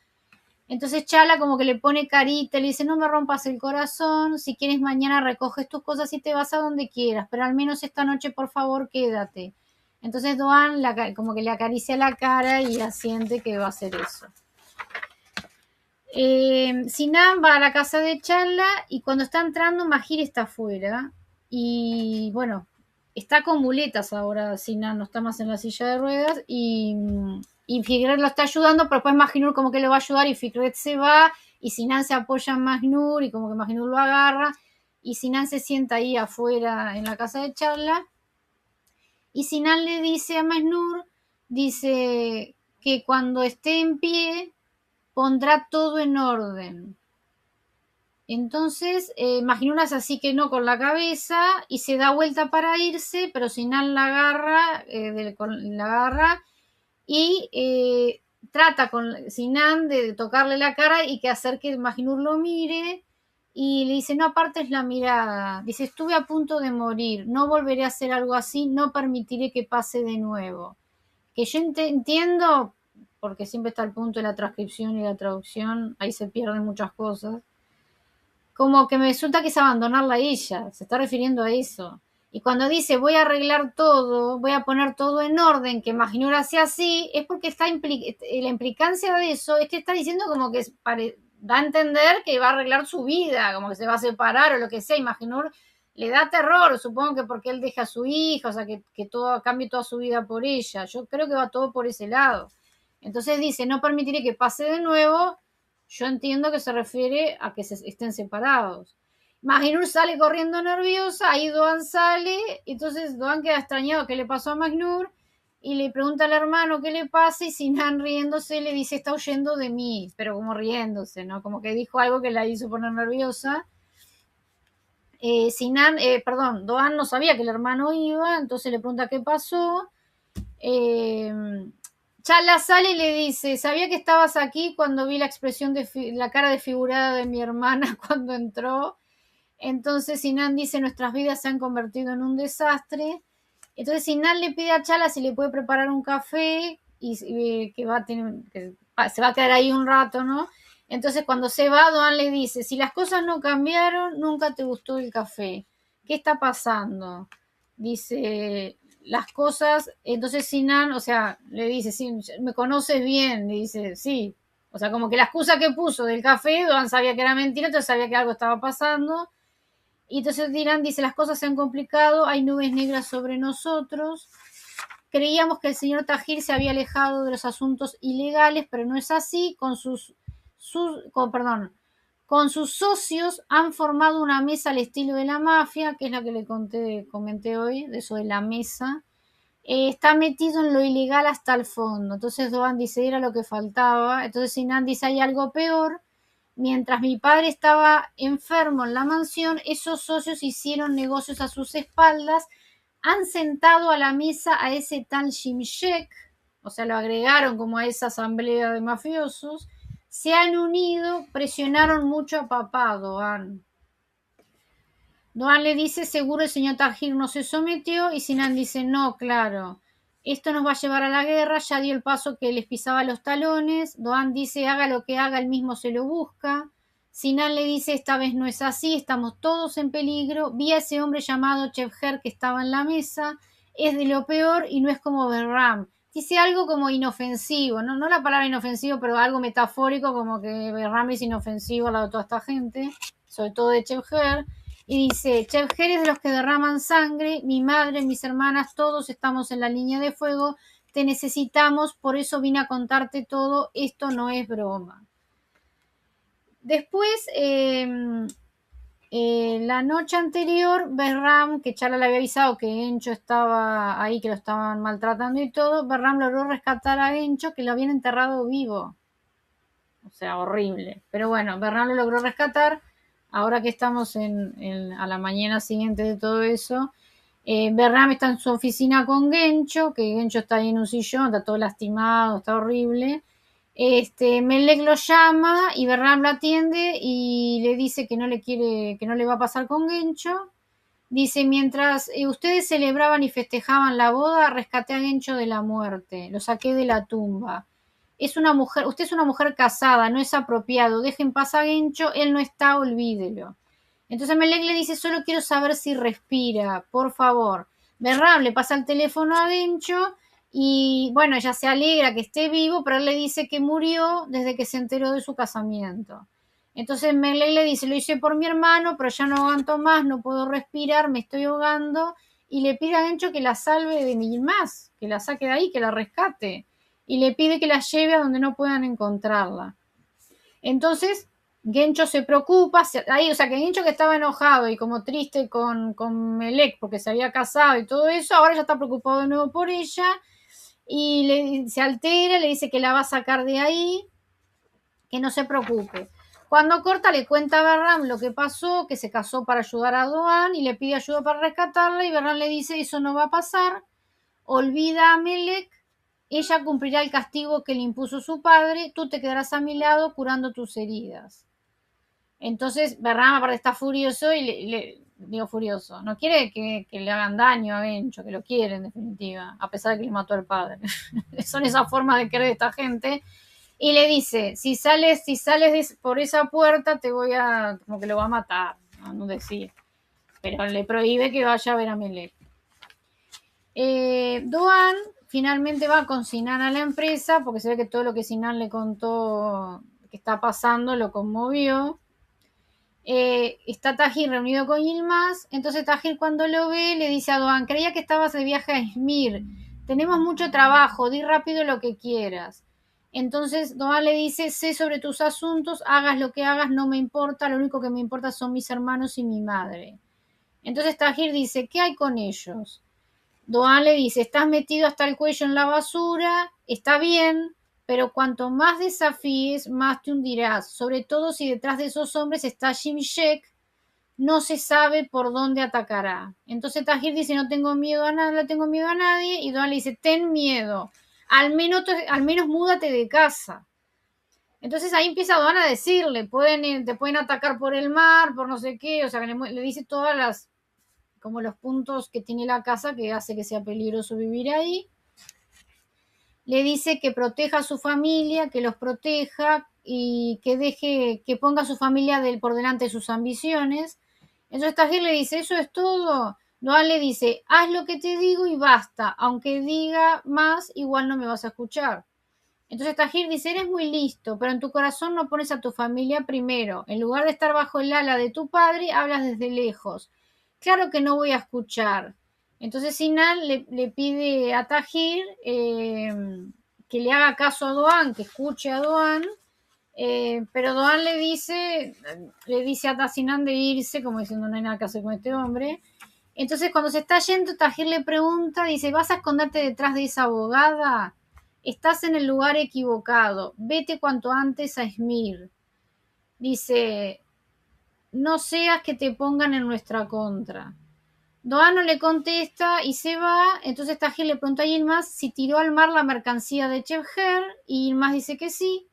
Entonces Chala como que le pone carita, le dice, no me rompas el corazón, si quieres mañana recoges tus cosas y te vas a donde quieras, pero al menos esta noche por favor quédate. Entonces Doan como que le acaricia la cara y asiente que va a hacer eso. Sinan va a la casa de Chala y cuando está entrando Mahir está afuera y bueno, está con muletas ahora Sinan, no está más en la silla de ruedas y Fikret lo está ayudando, pero después Majnur como que lo va a ayudar y Fikret se va y Sinan se apoya en Majnur y como que Majnur lo agarra y Sinan se sienta ahí afuera en la casa de Chala y Sinan le dice a Majnur, dice que cuando esté en pie pondrá todo en orden. Entonces, Majnun así que no con la cabeza y se da vuelta para irse, pero Sinan la agarra y trata con Sinan de tocarle la cara y que hacer que Majnun lo mire y le dice, no apartes la mirada. Dice, estuve a punto de morir, no volveré a hacer algo así, no permitiré que pase de nuevo. Que yo entiendo, porque siempre está el punto de la transcripción y la traducción, ahí se pierden muchas cosas como que me resulta que es abandonarla a ella, se está refiriendo a eso. Y cuando dice voy a arreglar todo, voy a poner todo en orden, que Majnur sea así, es porque la implicancia de eso es que está diciendo como que da a entender que va a arreglar su vida, como que se va a separar o lo que sea, y Majnur le da terror, supongo que porque él deja a su hija, o sea, que todo cambie toda su vida por ella. Yo creo que va todo por ese lado. Entonces dice, no permitiré que pase de nuevo. Yo entiendo que se refiere a que estén separados. Majnur sale corriendo nerviosa, ahí Doan sale, entonces Doan queda extrañado qué le pasó a Majnur y le pregunta al hermano qué le pasa y Sinan riéndose le dice está huyendo de mí, pero como riéndose, ¿no? Como que dijo algo que la hizo poner nerviosa. Doan no sabía que el hermano iba, entonces le pregunta qué pasó. Chala sale y le dice, sabía que estabas aquí cuando vi la expresión la cara desfigurada de mi hermana cuando entró. Entonces Sinan dice, nuestras vidas se han convertido en un desastre. Entonces Sinan le pide a Chala si le puede preparar un café y que se va a quedar ahí un rato, ¿no? Entonces cuando se va, Doan le dice, si las cosas no cambiaron, nunca te gustó el café. ¿Qué está pasando? Dice, las cosas, entonces Sinan, o sea, le dice, sí, me conoces bien, le dice, sí. O sea, como que la excusa que puso del café, Doan sabía que era mentira, entonces sabía que algo estaba pasando. Y entonces Dirán dice, las cosas se han complicado, hay nubes negras sobre nosotros. Creíamos que el señor Tajir se había alejado de los asuntos ilegales, pero no es así. Con sus socios han formado una mesa al estilo de la mafia, que es la que comenté hoy, de eso de la mesa. Está metido en lo ilegal hasta el fondo. Entonces Doan dice, era lo que faltaba. Entonces Sinan dice, hay algo peor. Mientras mi padre estaba enfermo en la mansión, esos socios hicieron negocios a sus espaldas, han sentado a la mesa a ese tal Shimshek, o sea, lo agregaron como a esa asamblea de mafiosos, se han unido, presionaron mucho a papá, Doan. Doan le dice, seguro el señor Tajir no se sometió, y Sinan dice, no, claro, esto nos va a llevar a la guerra, ya dio el paso que les pisaba los talones. Doan dice, haga lo que haga, él mismo se lo busca. Sinan le dice, esta vez no es así, estamos todos en peligro. Vi a ese hombre llamado Chevher que estaba en la mesa, es de lo peor y no es como Berram. Dice algo como inofensivo, no la palabra inofensivo, pero algo metafórico, como que Berram es inofensivo al lado de toda esta gente, sobre todo de Chevher. Y dice, Chevher es de los que derraman sangre, mi madre, mis hermanas, todos estamos en la línea de fuego, te necesitamos, por eso vine a contarte todo, esto no es broma. Después, la noche anterior, Berram, que Chala le había avisado que Encho estaba ahí, que lo estaban maltratando y todo, Berram logró rescatar a Encho, que lo habían enterrado vivo. o sea, horrible. Pero bueno, Bernard lo logró rescatar. Ahora que estamos a la mañana siguiente de todo eso, Bernard está en su oficina con Gencho, que Gencho está ahí en un sillón, está todo lastimado, está horrible. Melek lo llama y Bernard lo atiende y le dice que no le quiere, que no le va a pasar con Gencho. Dice, mientras ustedes celebraban y festejaban la boda, rescaté a Gencho de la muerte, lo saqué de la tumba. Es una mujer, usted es una mujer casada, no es apropiado, dejen pasar a Gencho, él no está, olvídelo. Entonces Melek le dice, solo quiero saber si respira, por favor. Berram le pasa el teléfono a Gencho y bueno, ella se alegra que esté vivo, pero él le dice que murió desde que se enteró de su casamiento. Entonces Melek le dice, lo hice por mi hermano, pero ya no aguanto más, no puedo respirar, me estoy ahogando, y le pide a Gencho que la salve de mil más, que la saque de ahí, que la rescate, y le pide que la lleve a donde no puedan encontrarla. Entonces Gencho se preocupa, ahí, o sea que Gencho, que estaba enojado y como triste con Melek porque se había casado y todo eso, ahora ya está preocupado de nuevo por ella y se altera, le dice que la va a sacar de ahí, que no se preocupe. Cuando corta le cuenta a Berram lo que pasó, que se casó para ayudar a Doan y le pide ayuda para rescatarla y Berram le dice, eso no va a pasar, olvida a Melek, ella cumplirá el castigo que le impuso su padre, tú te quedarás a mi lado curando tus heridas. Entonces Berram aparte está furioso y digo furioso, no quiere que le hagan daño a Bencho, que lo quiere en definitiva, a pesar de que le mató al padre. Son esas formas de querer de esta gente. Y le dice, si sales por esa puerta te voy a, como que lo va a matar, no decir, pero le prohíbe que vaya a ver a Melek. Doan finalmente va con Sinan a la empresa porque se ve que todo lo que Sinan le contó que está pasando lo conmovió. Está Tahir reunido con Yilmaz, entonces Tahir cuando lo ve le dice a Doan, creía que estabas de viaje a Izmir, tenemos mucho trabajo, di rápido lo que quieras. Entonces Doan le dice, sé sobre tus asuntos, hagas lo que hagas, no me importa, lo único que me importa son mis hermanos y mi madre. Entonces Tahir dice, ¿qué hay con ellos? Doan le dice, estás metido hasta el cuello en la basura, está bien, pero cuanto más desafíes, más te hundirás, sobre todo si detrás de esos hombres está Shimshek, no se sabe por dónde atacará. Entonces Tahir dice, no tengo miedo a nada, no tengo miedo a nadie, y Doan le dice, ten miedo, al menos múdate de casa. Entonces ahí empieza Doan a decirle, te pueden atacar por el mar, por no sé qué, o sea, que le dice todas las, como los puntos que tiene la casa que hace que sea peligroso vivir ahí. Le dice que proteja a su familia, que los proteja y que deje, que ponga a su familia por delante de sus ambiciones. Entonces Tahir le dice, ¿eso es todo? Doan le dice, haz lo que te digo y basta, aunque diga más, igual no me vas a escuchar. Entonces Tahir dice, eres muy listo, pero en tu corazón no pones a tu familia primero. En lugar de estar bajo el ala de tu padre, hablas desde lejos. Claro que no voy a escuchar. Entonces Sinan le pide a Tahir que le haga caso a Doan, que escuche a Doan, pero Doan le dice a Sinan de irse, como diciendo no hay nada que hacer con este hombre. Entonces cuando se está yendo, Tahir le pregunta, dice, ¿vas a esconderte detrás de esa abogada? Estás en el lugar equivocado, vete cuanto antes a Esmir. Dice, no seas que te pongan en nuestra contra. Doan no le contesta y se va. Entonces Tahir le pregunta a Yilmaz si tiró al mar la mercancía de Chevher y Yilmaz dice que sí.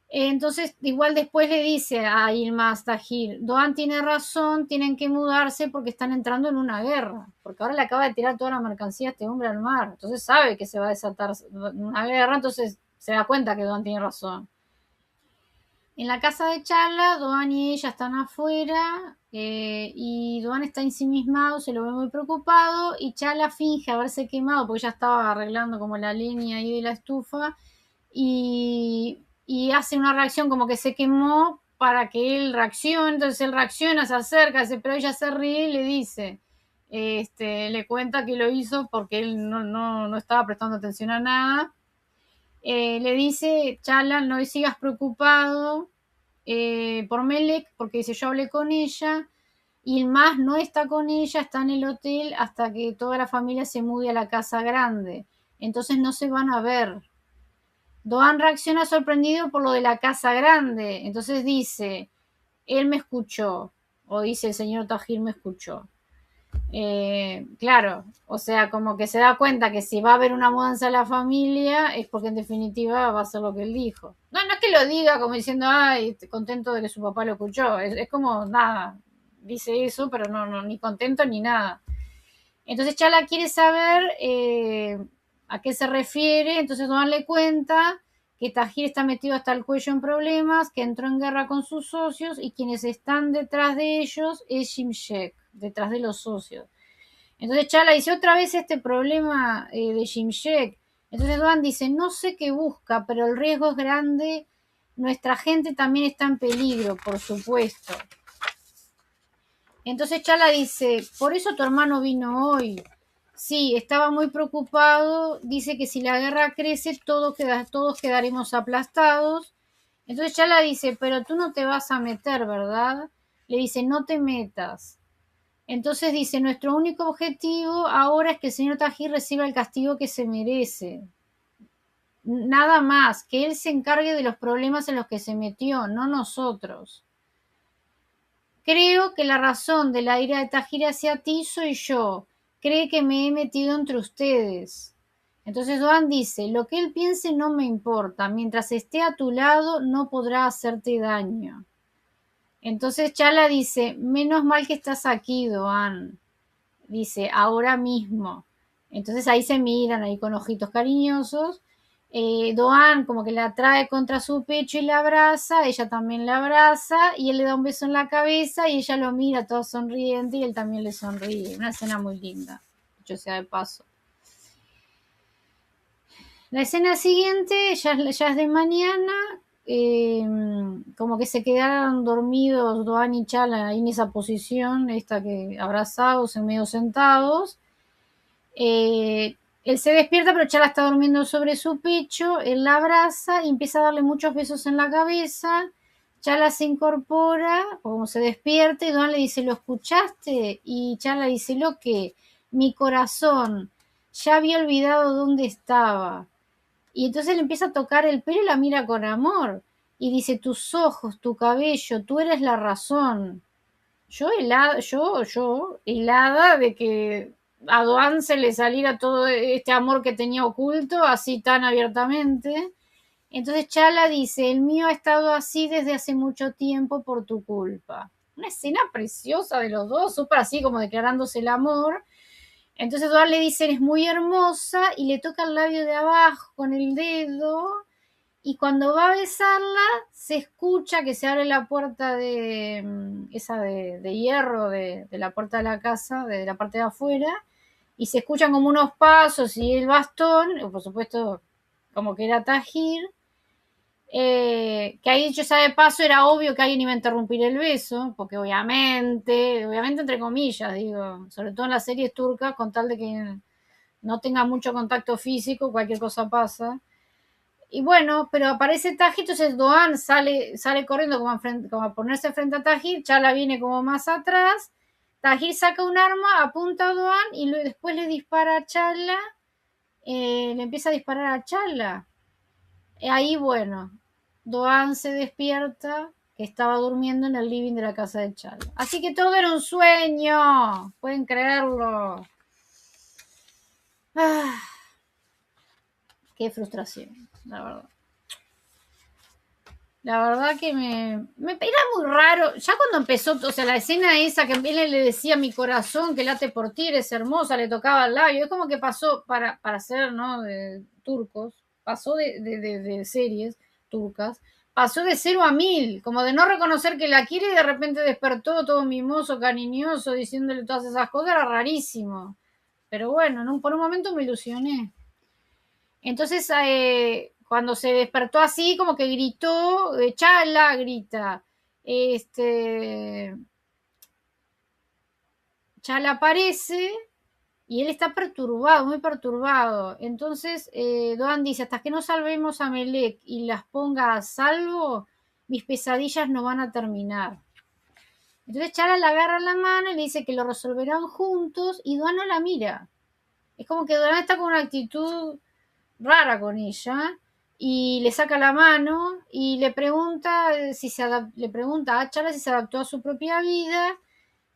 Entonces igual después le dice a Yilmaz Tahir, Doan tiene razón, tienen que mudarse porque están entrando en una guerra, porque ahora le acaba de tirar toda la mercancía a este hombre al mar, entonces sabe que se va a desatar una guerra, entonces se da cuenta que Doan tiene razón. En la casa de Charla, Doan y ella están afuera y Doan está ensimismado, se lo ve muy preocupado y Charla finge haberse quemado porque ya estaba arreglando como la leña ahí de la estufa y hace una reacción como que se quemó para que él reaccione, entonces él reacciona, se acerca, pero ella se ríe y le dice, le cuenta que lo hizo porque él no estaba prestando atención a nada. Le dice, Chala, no sigas preocupado por Melek, porque dice, yo hablé con ella, y el más no está con ella, está en el hotel hasta que toda la familia se mude a la casa grande, entonces no se van a ver. Doan reacciona sorprendido por lo de la casa grande. Entonces dice, él me escuchó. O dice, el señor Tajir me escuchó. Claro, o sea, como que se da cuenta que si va a haber una mudanza en la familia es porque en definitiva va a ser lo que él dijo. No, no es que lo diga como diciendo, ay, contento de que su papá lo escuchó. Es como, nada, dice eso, pero no, ni contento ni nada. Entonces Chala quiere saber a qué se refiere, entonces Doan le cuenta que Tajir está metido hasta el cuello en problemas, que entró en guerra con sus socios y quienes están detrás de ellos es Shimshek, detrás de los socios. Entonces Chala dice otra vez este problema de Shimshek. Entonces Doan dice, no sé qué busca, pero el riesgo es grande. Nuestra gente también está en peligro, por supuesto. Entonces Chala dice, por eso tu hermano vino hoy. Sí, estaba muy preocupado. Dice que si la guerra crece, todos quedaremos aplastados. Entonces Chala dice, pero tú no te vas a meter, ¿verdad? Le dice, no te metas. Entonces dice, nuestro único objetivo ahora es que el señor Tajir reciba el castigo que se merece. Nada más, que él se encargue de los problemas en los que se metió, no nosotros. Creo que la razón de la ira de Tajir hacia ti soy yo. Cree que me he metido entre ustedes. Entonces Doan dice, lo que él piense no me importa. Mientras esté a tu lado no podrá hacerte daño. Entonces Chala dice, menos mal que estás aquí, Doan. Dice, ahora mismo. Entonces ahí se miran, ahí con ojitos cariñosos. Doan como que la trae contra su pecho y la abraza, ella también la abraza y él le da un beso en la cabeza y ella lo mira todo sonriente y él también le sonríe. Una escena muy linda, dicho sea de paso. La escena siguiente ya es de mañana, como que se quedaron dormidos Doan y Chala ahí en esa posición, esta que abrazados, en medio sentados. Él se despierta, pero Chala está durmiendo sobre su pecho, él la abraza y empieza a darle muchos besos en la cabeza. Chala se incorpora, como se despierta, y Doan le dice, ¿lo escuchaste? Y Chala dice, ¿lo qué? Mi corazón, ya había olvidado dónde estaba. Y entonces le empieza a tocar el pelo y la mira con amor. Y dice, tus ojos, tu cabello, tú eres la razón. Yo helada de que a Doan se le saliera todo este amor que tenía oculto así tan abiertamente. Entonces Chala dice, el mío ha estado así desde hace mucho tiempo por tu culpa. Una escena preciosa de los dos, súper así como declarándose el amor. Entonces Doan le dice, eres muy hermosa y le toca el labio de abajo con el dedo y cuando va a besarla se escucha que se abre la puerta esa de hierro de la puerta de la casa, de la parte de afuera, y se escuchan como unos pasos y el bastón, por supuesto como que era Tajir, que ahí dicho sea de paso era obvio que alguien iba a interrumpir el beso, porque obviamente entre comillas, digo, sobre todo en las series turcas, con tal de que no tenga mucho contacto físico, cualquier cosa pasa. Y bueno, pero aparece Tajir, entonces Doan sale corriendo como a ponerse frente a Tajir, Chala viene como más atrás, Tajir saca un arma, apunta a Doan y después le dispara a Chala, le empieza a disparar a Chala. Ahí, bueno, Doan se despierta, que estaba durmiendo en el living de la casa de Chala. Así que todo era un sueño, pueden creerlo. Ah, qué frustración, la verdad. La verdad que era muy raro. Ya cuando empezó, o sea, la escena esa que él le decía mi corazón que late por ti, eres hermosa, le tocaba el labio. Es como que pasó para ser, ¿no? De turcos, pasó de series turcas, pasó de 0 a 1000, como de no reconocer que la quiere y de repente despertó todo mimoso, cariñoso, diciéndole todas esas cosas, era rarísimo. Pero bueno, por un momento me ilusioné. Entonces, cuando se despertó así, como que gritó, Chala, grita. Chala aparece y él está perturbado, muy perturbado. Entonces, Doan dice, hasta que no salvemos a Melek y las ponga a salvo, mis pesadillas no van a terminar. Entonces Chala la agarra en la mano y le dice que lo resolverán juntos y Doan no la mira. Es como que Doan está con una actitud rara con ella. y le saca la mano y le pregunta le pregunta a Chala si se adaptó a su propia vida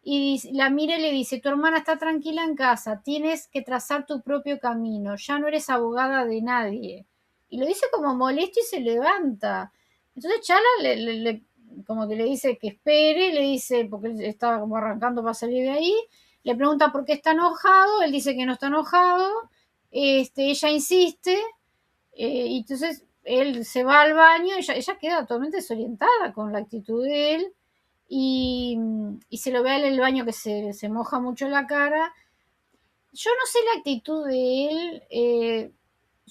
y la mira y le dice, tu hermana está tranquila en casa, tienes que trazar tu propio camino, ya no eres abogada de nadie. Y lo dice como molesto y se levanta. Entonces Chala como que le dice que espere, le dice, porque él estaba como arrancando para salir de ahí, le pregunta por qué está enojado, él dice que no está enojado, ella insiste, y entonces él se va al baño, ella queda totalmente desorientada con la actitud de él, y se lo ve en el baño que se moja mucho la cara. Yo no sé la actitud de él.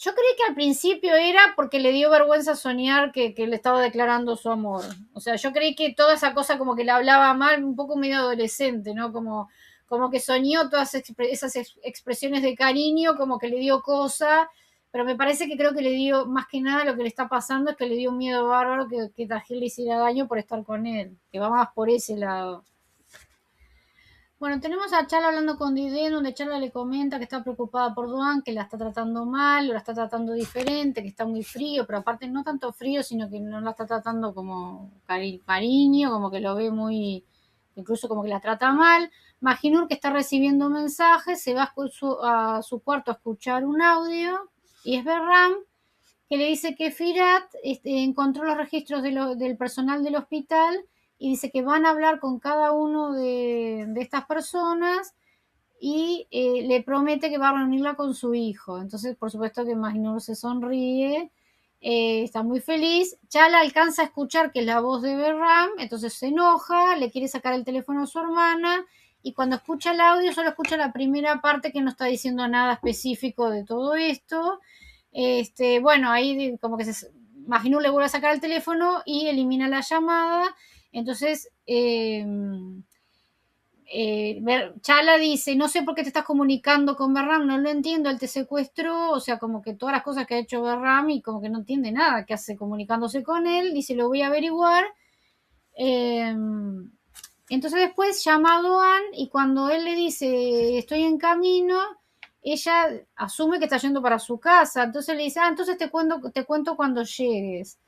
Yo creí que al principio era porque le dio vergüenza soñar que le estaba declarando su amor. O sea, yo creí que toda esa cosa como que le hablaba mal, un poco medio adolescente, ¿no? Como que soñó todas esas expresiones de cariño, como que le dio cosa, pero me parece que creo que le dio, más que nada lo que le está pasando es que le dio un miedo bárbaro que Tajir le hiciera daño por estar con él, que va más por ese lado. Bueno, tenemos a Chala hablando con Didé, donde Chala le comenta que está preocupada por Duan, que la está tratando mal, o la está tratando diferente, que está muy frío, pero aparte no tanto frío, sino que no la está tratando como cariño, como que lo ve muy, incluso como que la trata mal. Majinur, que está recibiendo mensajes, se va a su cuarto a escuchar un audio, y es Berram, que le dice que Firat encontró los registros del personal del hospital y dice que van a hablar con cada uno de estas personas y le promete que va a reunirla con su hijo. Entonces, por supuesto que Magnur se sonríe, está muy feliz. Chala alcanza a escuchar que es la voz de Berram, entonces se enoja, le quiere sacar el teléfono a su hermana y cuando escucha el audio solo escucha la primera parte que no está diciendo nada específico de todo esto. Bueno, ahí como que Magnur le vuelve a sacar el teléfono y elimina la llamada. Entonces, Chala dice, no sé por qué te estás comunicando con Berram, no lo entiendo, él te secuestró, o sea, como que todas las cosas que ha hecho Berram y como que no entiende nada que hace comunicándose con él, dice, lo voy a averiguar. Eh, entonces después llama a Doan y cuando él le dice, estoy en camino, ella asume que está yendo para su casa, entonces le dice, entonces te cuento cuando llegues.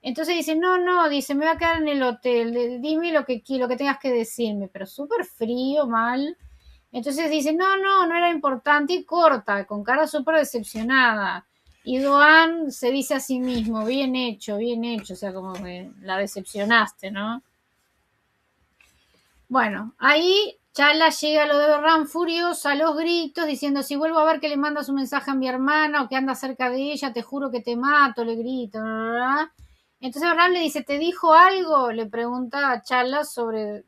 Entonces dice, no, no, dice, me voy a quedar en el hotel, dime lo que tengas que decirme, pero súper frío, mal. Entonces dice, no, no, no era importante y corta, con cara súper decepcionada. Y Doan se dice a sí mismo, bien hecho, o sea, como que la decepcionaste, ¿no? Bueno, ahí Chala llega a lo de Berran furiosa, a los gritos, diciendo, si vuelvo a ver que le mandas un mensaje a mi hermana o que anda cerca de ella, te juro que te mato, le grito, ¿verdad? Entonces Berran le dice, ¿te dijo algo? Le pregunta a Chala sobre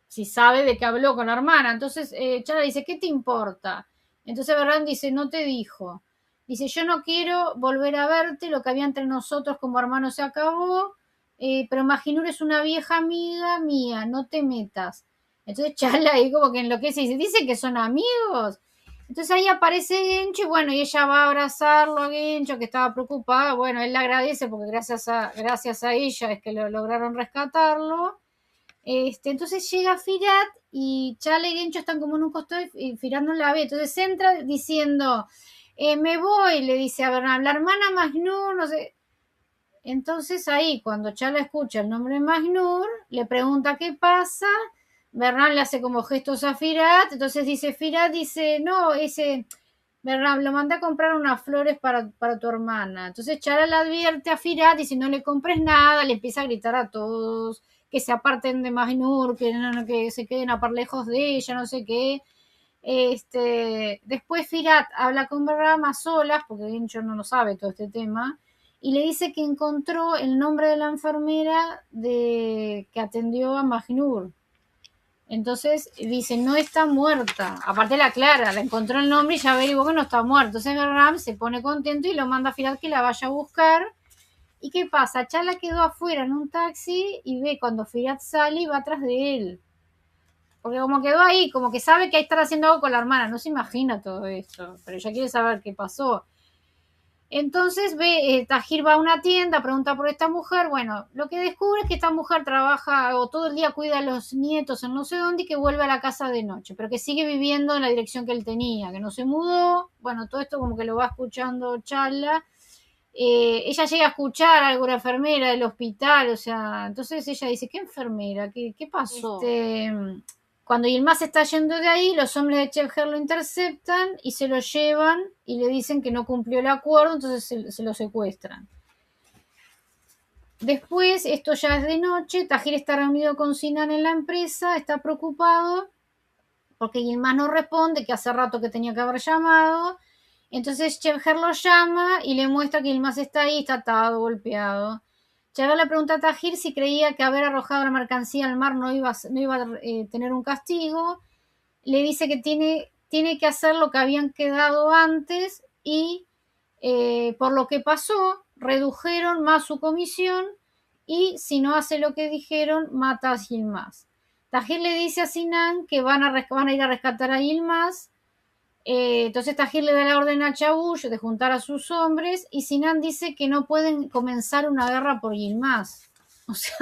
si sabe de qué habló con la hermana. Entonces Chala dice, ¿qué te importa? Entonces Berran dice, no te dijo. Dice, yo no quiero volver a verte, lo que había entre nosotros como hermanos se acabó, pero Majinur es una vieja amiga mía, no te metas. Entonces Chala ahí como que enloquece y dice que son amigos. Entonces ahí aparece Gencho y bueno, y ella va a abrazarlo a Gencho, que estaba preocupada. Bueno, él le agradece porque gracias a ella es que lo lograron rescatarlo. Entonces llega Firat y Chala y Gencho están como en un costado y Firat no la ve. Entonces entra diciendo, me voy, le dice a Bernard, la hermana Magnur, no sé. Entonces ahí, cuando Chala escucha el nombre de Magnur, le pregunta qué pasa. Bernard le hace como gestos a Firat. Entonces dice, Firat dice, no, Bernard, lo mandé a comprar unas flores para tu hermana. Entonces Chala le advierte a Firat y si no le compres nada, le empieza a gritar a todos que se aparten de Magnur, que se queden a par lejos de ella, no sé qué. Después Firat habla con Berram a solas, porque Gencho no lo sabe todo este tema, y le dice que encontró el nombre de la enfermera que atendió a Magnur. Entonces dice, no está muerta. Aparte la aclara, la encontró el nombre y ya averiguó que no está muerta. Entonces Berram se pone contento y lo manda a Firat que la vaya a buscar. ¿Y qué pasa? Chala quedó afuera en un taxi y ve cuando Firat sale y va atrás de él. Porque como quedó ahí, como que sabe que hay estar haciendo algo con la hermana, no se imagina todo esto, pero ella quiere saber qué pasó. Entonces ve, Tajir va a una tienda, pregunta por esta mujer, bueno, lo que descubre es que esta mujer trabaja o todo el día cuida a los nietos en no sé dónde y que vuelve a la casa de noche, pero que sigue viviendo en la dirección que él tenía, que no se mudó, bueno, todo esto como que lo va escuchando Chala. ella llega a escuchar algo de la enfermera del hospital, o sea, entonces ella dice, ¿qué enfermera? ¿Qué pasó? Cuando Yilmaz está yendo de ahí, los hombres de Chebher lo interceptan y se lo llevan y le dicen que no cumplió el acuerdo, entonces se lo secuestran. Después, esto ya es de noche, Tahir está reunido con Sinan en la empresa, está preocupado porque Yilmaz no responde, que hace rato que tenía que haber llamado. Entonces Chebher lo llama y le muestra que Yilmaz está ahí, está atado, golpeado. Chebher le pregunta a Tahir si creía que haber arrojado la mercancía al mar no iba a tener un castigo. Le dice que tiene que hacer lo que habían quedado antes y por lo que pasó, redujeron más su comisión y si no hace lo que dijeron, mata a Yilmaz. Tahir le dice a Sinan que van a ir a rescatar a Yilmaz. Entonces Tahir le da la orden a Chabush de juntar a sus hombres y Sinan dice que no pueden comenzar una guerra por Yilmaz. O sea,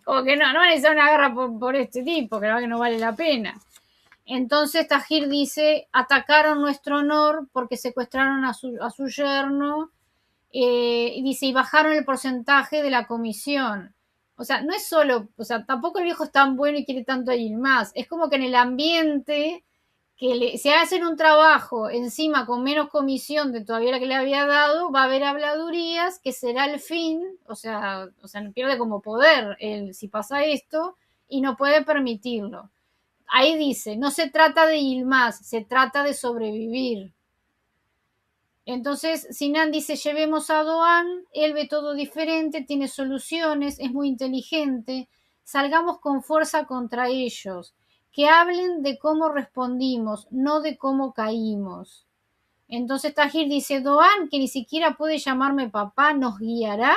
como que no van a iniciar una guerra por este tipo, que no vale la pena. Entonces Tahir dice, atacaron nuestro honor porque secuestraron a su yerno, y dice, y bajaron el porcentaje de la comisión. O sea, no es solo, o sea, tampoco el viejo es tan bueno y quiere tanto a Yilmaz. Es como que en el ambiente que se hacen un trabajo encima con menos comisión de todavía la que le había dado, va a haber habladurías que será el fin, o sea pierde como poder él si pasa esto y no puede permitirlo. Ahí dice, no se trata de Yilmaz, se trata de sobrevivir. Entonces Sinan dice, llevemos a Doan, él ve todo diferente, tiene soluciones, es muy inteligente, salgamos con fuerza contra ellos, que hablen de cómo respondimos, no de cómo caímos. Entonces Tahir dice, Doan, que ni siquiera puede llamarme papá, ¿nos guiará?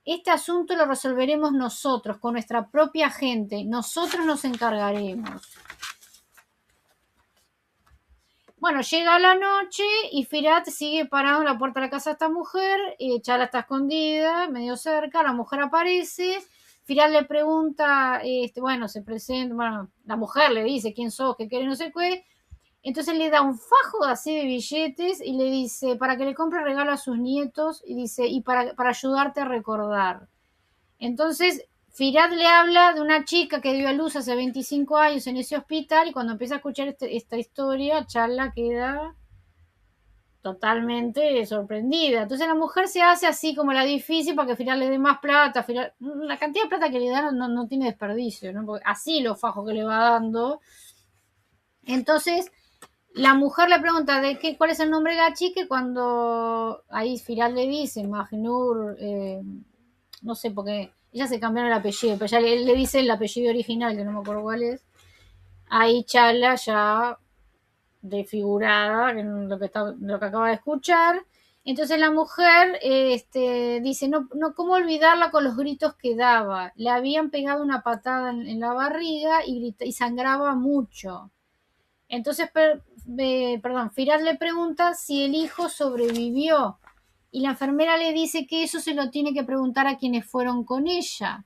Este asunto lo resolveremos nosotros, con nuestra propia gente, nosotros nos encargaremos. Bueno, llega la noche y Firat sigue parado en la puerta de la casa de esta mujer, Chala está escondida, medio cerca, la mujer aparece, Firat le pregunta, bueno, se presenta, bueno, la mujer le dice quién sos, qué querés, no sé qué, entonces le da un fajo así de billetes y le dice, para que le compre regalo a sus nietos, y dice, y para ayudarte a recordar. Entonces Firat le habla de una chica que dio a luz hace 25 años en ese hospital y cuando empieza a escuchar esta historia, Charla queda totalmente sorprendida. Entonces la mujer se hace así como la difícil para que Firat le dé más plata. Firat, la cantidad de plata que le dan no tiene desperdicio, ¿no? Porque así los fajos que le va dando. Entonces la mujer le pregunta cuál es el nombre de la chica y cuando ahí Firat le dice Magnur, no sé por qué, ella se cambiaron el apellido, pero ya le dice el apellido original, que no me acuerdo cuál es. Ahí Chala ya desfigurada, lo que acaba de escuchar. Entonces la mujer dice, no, ¿cómo olvidarla con los gritos que daba? Le habían pegado una patada en la barriga y sangraba mucho. Entonces, Firat le pregunta si el hijo sobrevivió y la enfermera le dice que eso se lo tiene que preguntar a quienes fueron con ella.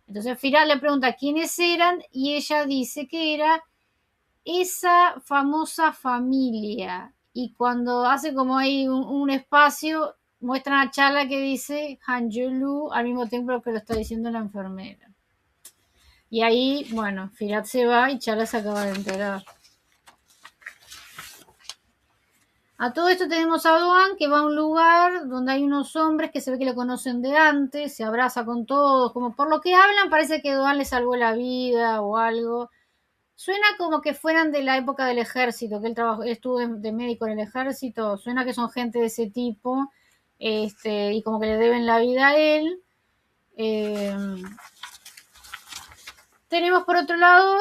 Entonces Firat le pregunta quiénes eran y ella dice que era esa famosa familia. Y cuando hace como ahí un espacio, muestran a Chala que dice Hanjulu al mismo tiempo que lo está diciendo la enfermera. Y ahí, bueno, Firat se va y Chala se acaba de enterar. A todo esto tenemos a Doan que va a un lugar donde hay unos hombres que se ve que lo conocen de antes, se abraza con todos, como por lo que hablan parece que Doan le salvó la vida o algo. Suena como que fueran de la época del ejército, que él estuvo de médico en el ejército, suena que son gente de ese tipo, y como que le deben la vida a él. Tenemos por otro lado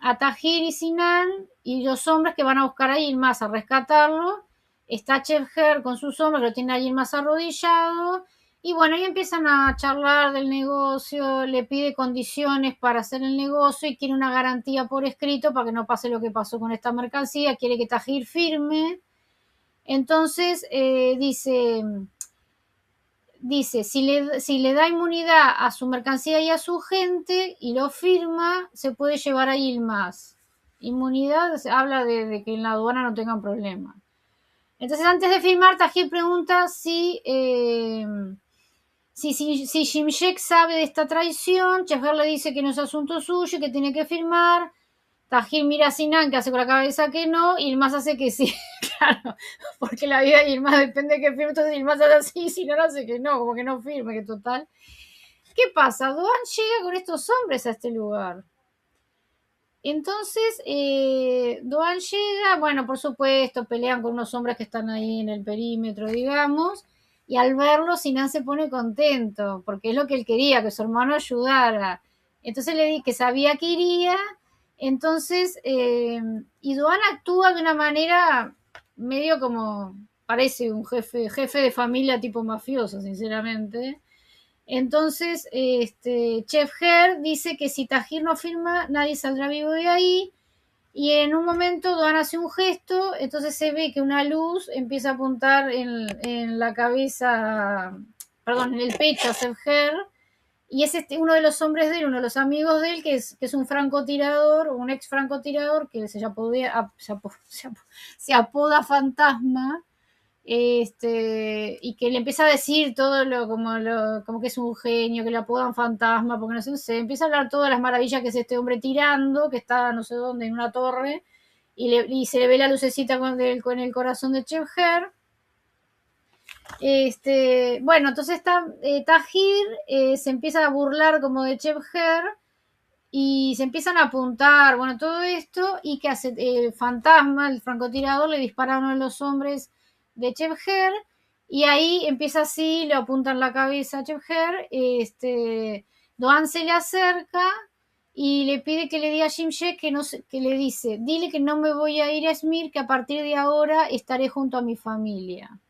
a Tahir y Sinan y los hombres que van a buscar a Yilmaz a rescatarlo. Está Chebher con sus hombres que lo tienen a Yilmaz arrodillado. Y bueno, ahí empiezan a charlar del negocio, le pide condiciones para hacer el negocio y quiere una garantía por escrito para que no pase lo que pasó con esta mercancía, quiere que Tahir firme. Entonces dice, si le da inmunidad a su mercancía y a su gente y lo firma, se puede llevar a Yilmaz. Inmunidad habla de que en la aduana no tengan problema. Entonces, antes de firmar, Tahir pregunta si Shimshek sabe de esta traición. Chefgar le dice que no es asunto suyo, que tiene que firmar. Tahir mira a Sinan, que hace con la cabeza que no, y Yilmaz hace que sí. Claro, porque la vida de Yilmaz depende de que firme, entonces Yilmaz hace así, Sinan hace que no, como que no firme, que total. ¿Qué pasa? Doan llega con estos hombres a este lugar. Entonces, Doan llega, bueno, por supuesto, pelean con unos hombres que están ahí en el perímetro, digamos, y al verlo, Sinan se pone contento, porque es lo que él quería, que su hermano ayudara. Entonces le di que sabía que iría, entonces, y Doan actúa de una manera medio como, parece un jefe de familia tipo mafioso, sinceramente. Entonces, Chef Her dice que si Tajir no firma, nadie saldrá vivo de ahí. Y en un momento Doan hace un gesto, entonces se ve que una luz empieza a apuntar en la cabeza, perdón, en el pecho a Chef Her. Y es uno de los hombres de él, uno de los amigos de él, que es un francotirador, un ex francotirador, que se apoda Fantasma, y que le empieza a decir todo como que es un genio, que le apodan fantasma, porque no sé, empieza a hablar todas las maravillas que es este hombre tirando, que está no sé dónde, en una torre, y se le ve la lucecita con el corazón de Chevher. Bueno, entonces Tahir se empieza a burlar como de Chevher, y se empiezan a apuntar, bueno, todo esto, y que hace el fantasma, el francotirador, le dispara a uno de los hombres de Chevher, y ahí empieza así, le apuntan la cabeza a Chevher, Doan se le acerca y le pide que le diga a Shimshek que le dice, dile que no me voy a ir a Smir, que a partir de ahora estaré junto a mi familia.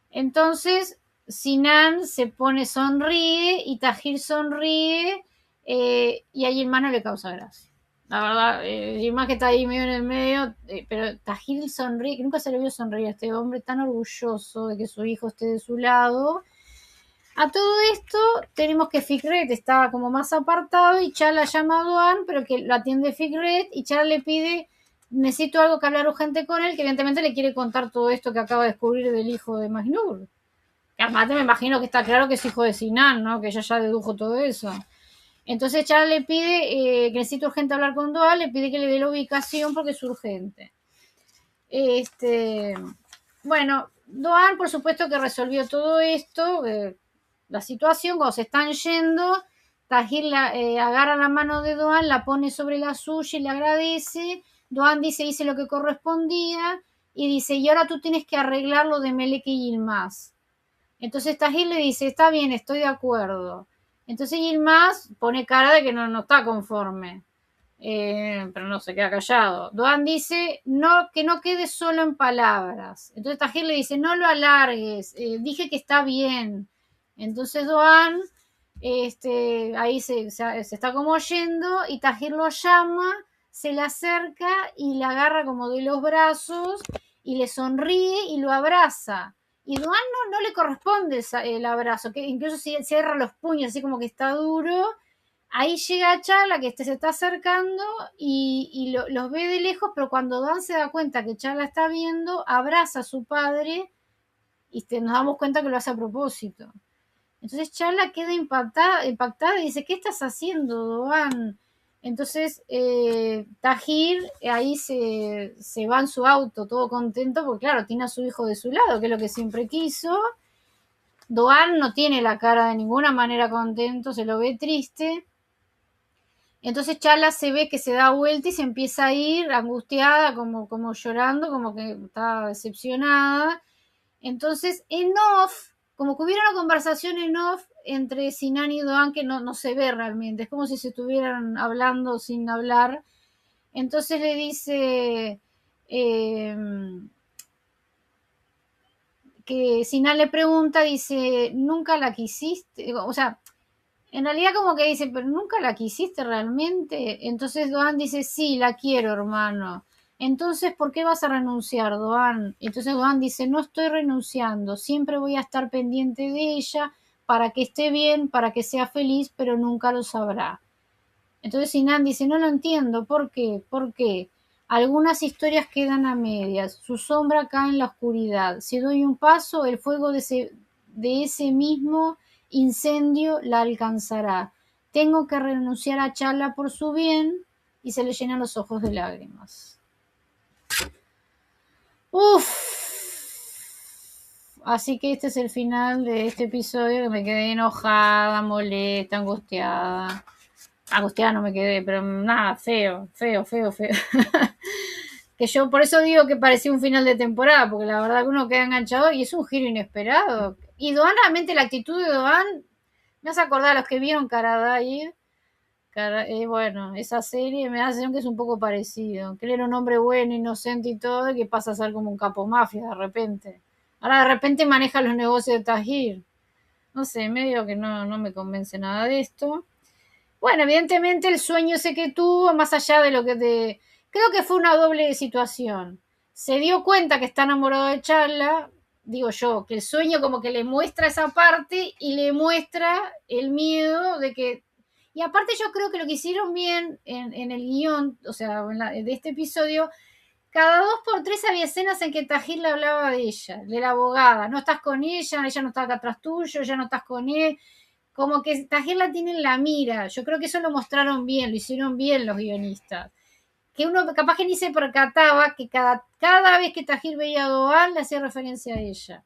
Entonces, Sinan se pone, sonríe, y Tahir sonríe, y a Yilmaz no le causa gracia. La verdad, Yilmaz que está ahí medio en el medio, pero Tahir sonríe, que nunca se le vio sonreír a este hombre tan orgulloso de que su hijo esté de su lado. A todo esto tenemos que Fikret está como más apartado y Chala llama a Doan, pero que lo atiende Fikret, y Chala le pide, necesito algo que hablar urgente con él, que evidentemente le quiere contar todo esto que acaba de descubrir del hijo de Majnur. Además, me imagino que está claro que es hijo de Sinan, ¿no? Que ella ya dedujo todo eso. Entonces Chara le pide que necesita urgente hablar con Doan, le pide que le dé la ubicación porque es urgente. Bueno, Doan, por supuesto que resolvió todo esto, la situación, cuando se están yendo, Tahir agarra la mano de Doan, la pone sobre la suya y le agradece. Doan dice, hice lo que correspondía, y dice, y ahora tú tienes que arreglar lo de Melek y Yilmaz. Entonces Tahir le dice, está bien, estoy de acuerdo. Entonces Yilmaz pone cara de que no está conforme, pero no se queda callado. Doan dice, no, que no quede solo en palabras. Entonces Tahir le dice, no lo alargues, dije que está bien. Entonces Doan, ahí se está como yendo, y Tahir lo llama, se le acerca y le agarra como de los brazos y le sonríe y lo abraza. Y Doan no le corresponde el abrazo, que incluso cierra los puños, así como que está duro. Ahí llega Chala, que se está acercando, y los ve de lejos, pero cuando Doan se da cuenta que Chala está viendo, abraza a su padre, y nos damos cuenta que lo hace a propósito. Entonces Chala queda impactada y dice, ¿qué estás haciendo, Doan? Entonces Tahir ahí se va en su auto todo contento, porque claro, tiene a su hijo de su lado, que es lo que siempre quiso. Doan no tiene la cara de ninguna manera contento, se lo ve triste. Entonces Chala se ve que se da vuelta y se empieza a ir angustiada, como llorando, como que está decepcionada. Entonces, en off, como que hubiera una conversación en off entre Sinan y Doan que no se ve realmente, es como si se estuvieran hablando sin hablar. Entonces le dice que Sinan le pregunta, dice, ¿nunca la quisiste? O sea, en realidad como que dice, pero nunca la quisiste realmente. Entonces Doan dice, sí, la quiero, hermano. Entonces, ¿por qué vas a renunciar, Doan? Entonces Doan dice, no estoy renunciando, siempre voy a estar pendiente de ella para que esté bien, para que sea feliz, pero nunca lo sabrá. Entonces Sinan dice, no lo entiendo, ¿por qué? ¿Por qué? Algunas historias quedan a medias, su sombra cae en la oscuridad. Si doy un paso, el fuego de ese mismo incendio la alcanzará. Tengo que renunciar a Chala por su bien, y se le llenan los ojos de lágrimas. Así que este es el final de este episodio, que me quedé enojada, molesta, angustiada. Angustiada no me quedé, pero nada, feo. Que yo por eso digo que parecía un final de temporada, porque la verdad que uno queda enganchado y es un giro inesperado. Y Doan, realmente la actitud de Doan me hace acordar a los que vieron Karadair. Bueno, esa serie me hace que es un poco parecido. Que él era un hombre bueno, inocente y todo, y que pasa a ser como un capo mafia de repente. Ahora de repente maneja los negocios de Tajir. No sé, medio que no me convence nada de esto. Bueno, evidentemente el sueño ese que tuvo, más allá de lo que te... Creo que fue una doble situación. Se dio cuenta que está enamorado de Charla, digo yo, que el sueño como que le muestra esa parte y le muestra el miedo de que... Y aparte yo creo que lo que hicieron bien en el guión, o sea, de este episodio, cada 2 por 3 había escenas en que Tajir le hablaba de ella, de la abogada. No estás con ella no está acá atrás tuyo, ya no estás con él. Como que Tajir la tiene en la mira. Yo creo que eso lo mostraron bien, lo hicieron bien los guionistas. Que uno capaz que ni se percataba que cada vez que Tajir veía a Doan le hacía referencia a ella.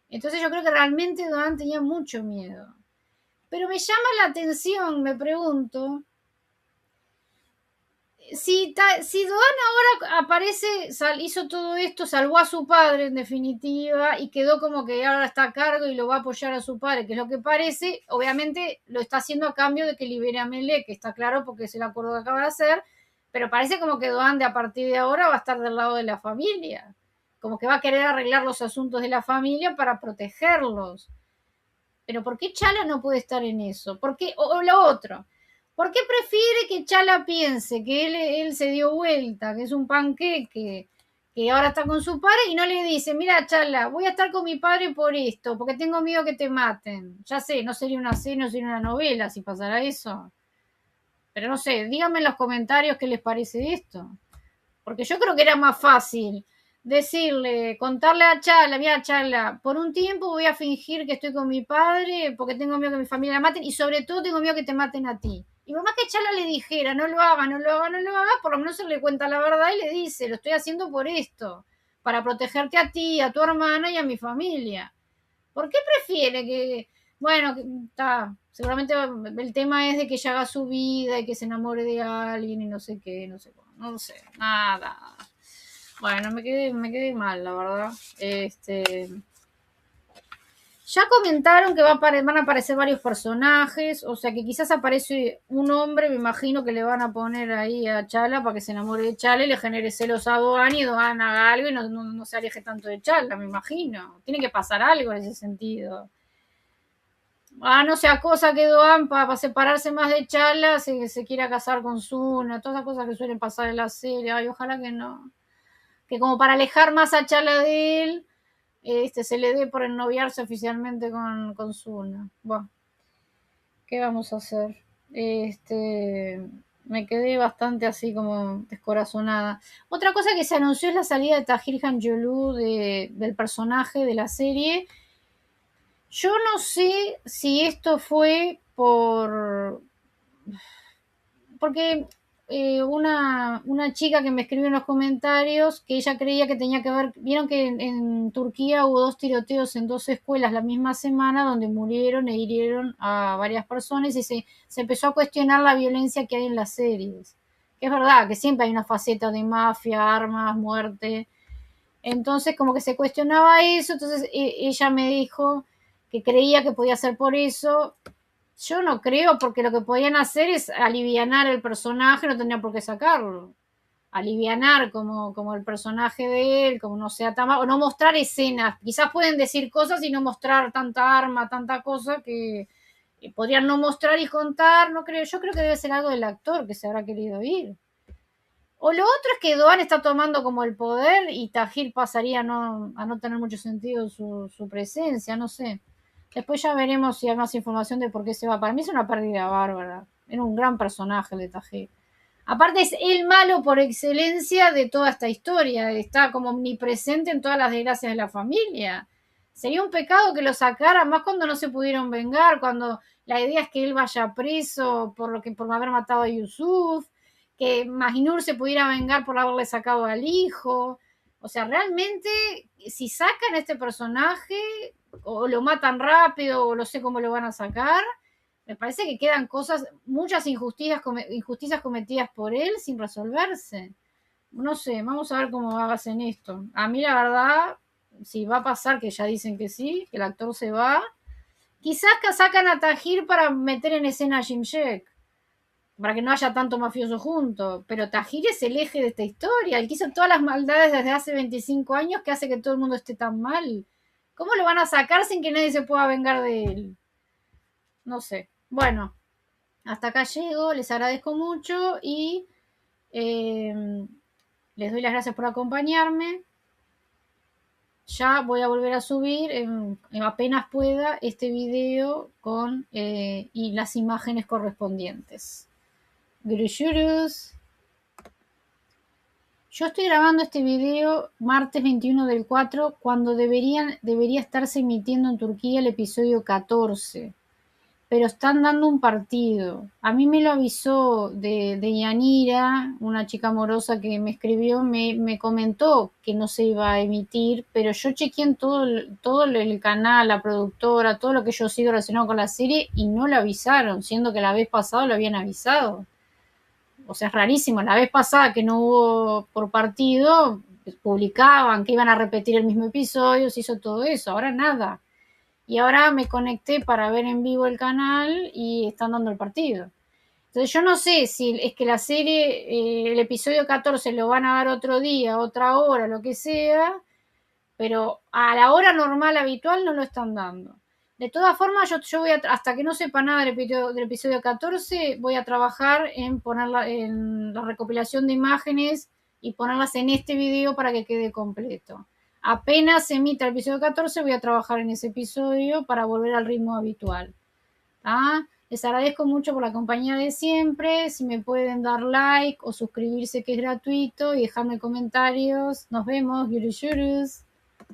Entonces yo creo que realmente Doan tenía mucho miedo. Pero me llama la atención, me pregunto, si Doan ahora aparece, hizo todo esto, salvó a su padre en definitiva y quedó como que ahora está a cargo y lo va a apoyar a su padre, que es lo que parece, obviamente lo está haciendo a cambio de que libere a Melek, que está claro porque es el acuerdo que acaba de hacer, pero parece como que Doan de a partir de ahora va a estar del lado de la familia, como que va a querer arreglar los asuntos de la familia para protegerlos. Pero ¿por qué Chala no puede estar en eso? ¿Por qué? O lo otro, ¿por qué prefiere que Chala piense que él se dio vuelta, que es un panqueque, que ahora está con su padre y no le dice, mira Chala, voy a estar con mi padre por esto, porque tengo miedo que te maten? Ya sé, no sería una serie, no sería una novela si pasara eso. Pero no sé, díganme en los comentarios qué les parece esto. Porque yo creo que era más fácil decirle, contarle a Chala, mira Chala, por un tiempo voy a fingir que estoy con mi padre porque tengo miedo que mi familia la maten y sobre todo tengo miedo que te maten a ti. Y por más que Chala le dijera, no lo haga, por lo menos se le cuenta la verdad y le dice, lo estoy haciendo por esto, para protegerte a ti, a tu hermana y a mi familia. ¿Por qué prefiere que, bueno, está, seguramente el tema es de que ella haga su vida y que se enamore de alguien y no sé qué, no sé cómo, no sé, nada. Bueno, me quedé mal, la verdad. Ya comentaron que van a aparecer varios personajes, o sea que quizás aparece un hombre, me imagino que le van a poner ahí a Chala para que se enamore de Chala y le genere celos a Doan y Doan haga algo y no se aleje tanto de Chala, me imagino. Tiene que pasar algo en ese sentido. No sea cosa que Doan para separarse más de Chala se quiera casar con Suna, todas esas cosas que suelen pasar en la serie. Ay, ojalá que no. Que como para alejar más a Chala de él, se le dé por ennoviarse oficialmente con Suna. Bueno, ¿qué vamos a hacer? Me quedé bastante así como descorazonada. Otra cosa que se anunció es la salida de Tahir Hanjulu del personaje de la serie. Yo no sé si esto fue porque una chica que me escribió en los comentarios que ella creía que tenía que ver, vieron que en Turquía hubo 2 tiroteos en 2 escuelas la misma semana donde murieron e hirieron a varias personas y se empezó a cuestionar la violencia que hay en las series. Que es verdad, que siempre hay una faceta de mafia, armas, muerte. Entonces como que se cuestionaba eso, entonces ella me dijo que creía que podía ser por eso. Yo no creo, porque lo que podían hacer es alivianar el personaje, no tendrían por qué sacarlo. Alivianar como el personaje de él, como no sea tan mal, o no mostrar escenas. Quizás pueden decir cosas y no mostrar tanta arma, tanta cosa que podrían no mostrar y contar, no creo. Yo creo que debe ser algo del actor que se habrá querido ir. O lo otro es que Doan está tomando como el poder y Tajir pasaría a no tener mucho sentido su presencia, no sé. Después ya veremos si hay más información de por qué se va. Para mí es una pérdida bárbara. Era un gran personaje el de Tajir. Aparte es el malo por excelencia de toda esta historia, está como omnipresente en todas las desgracias de la familia. Sería un pecado que lo sacara, más cuando no se pudieron vengar, cuando la idea es que él vaya preso por haber matado a Yusuf, que Majnur se pudiera vengar por haberle sacado al hijo. O sea, realmente, si sacan a este personaje, o lo matan rápido, o no sé cómo lo van a sacar, me parece que quedan cosas, muchas injusticias cometidas por él sin resolverse. No sé, vamos a ver cómo hacen esto. A mí la verdad, si va a pasar, que ya dicen que sí, que el actor se va, quizás que sacan a Tajir para meter en escena a Jim Sheck, para que no haya tanto mafioso junto. Pero Tajir es el eje de esta historia, el que hizo todas las maldades desde hace 25 años que hace que todo el mundo esté tan mal. ¿Cómo lo van a sacar sin que nadie se pueda vengar de él? No sé. Bueno, hasta acá llego, les agradezco mucho y eh, les doy las gracias por acompañarme. Ya voy a volver a subir apenas pueda este video con y las imágenes correspondientes. Gruyurus. Yo estoy grabando este video martes 21 del 4 cuando debería estarse emitiendo en Turquía el episodio 14. Pero están dando un partido. A mí me lo avisó de Yanira, una chica amorosa que me escribió, me comentó que no se iba a emitir, pero yo chequeé en todo el canal, la productora, todo lo que yo sigo relacionado con la serie y no lo avisaron, siendo que la vez pasada lo habían avisado. O sea, es rarísimo. La vez pasada que no hubo por partido, publicaban que iban a repetir el mismo episodio, se hizo todo eso, ahora nada. Y ahora me conecté para ver en vivo el canal y están dando el partido. Entonces yo no sé si es que la serie, el episodio 14 lo van a dar otro día, otra hora, lo que sea, pero a la hora normal, habitual, no lo están dando. De todas formas, yo voy hasta que no sepa nada del episodio 14, voy a trabajar en ponerla en la recopilación de imágenes y ponerlas en este video para que quede completo. Apenas se emita el episodio 14, voy a trabajar en ese episodio para volver al ritmo habitual. ¿Ah? Les agradezco mucho por la compañía de siempre. Si me pueden dar like o suscribirse, que es gratuito, y dejarme comentarios. Nos vemos. Yurus.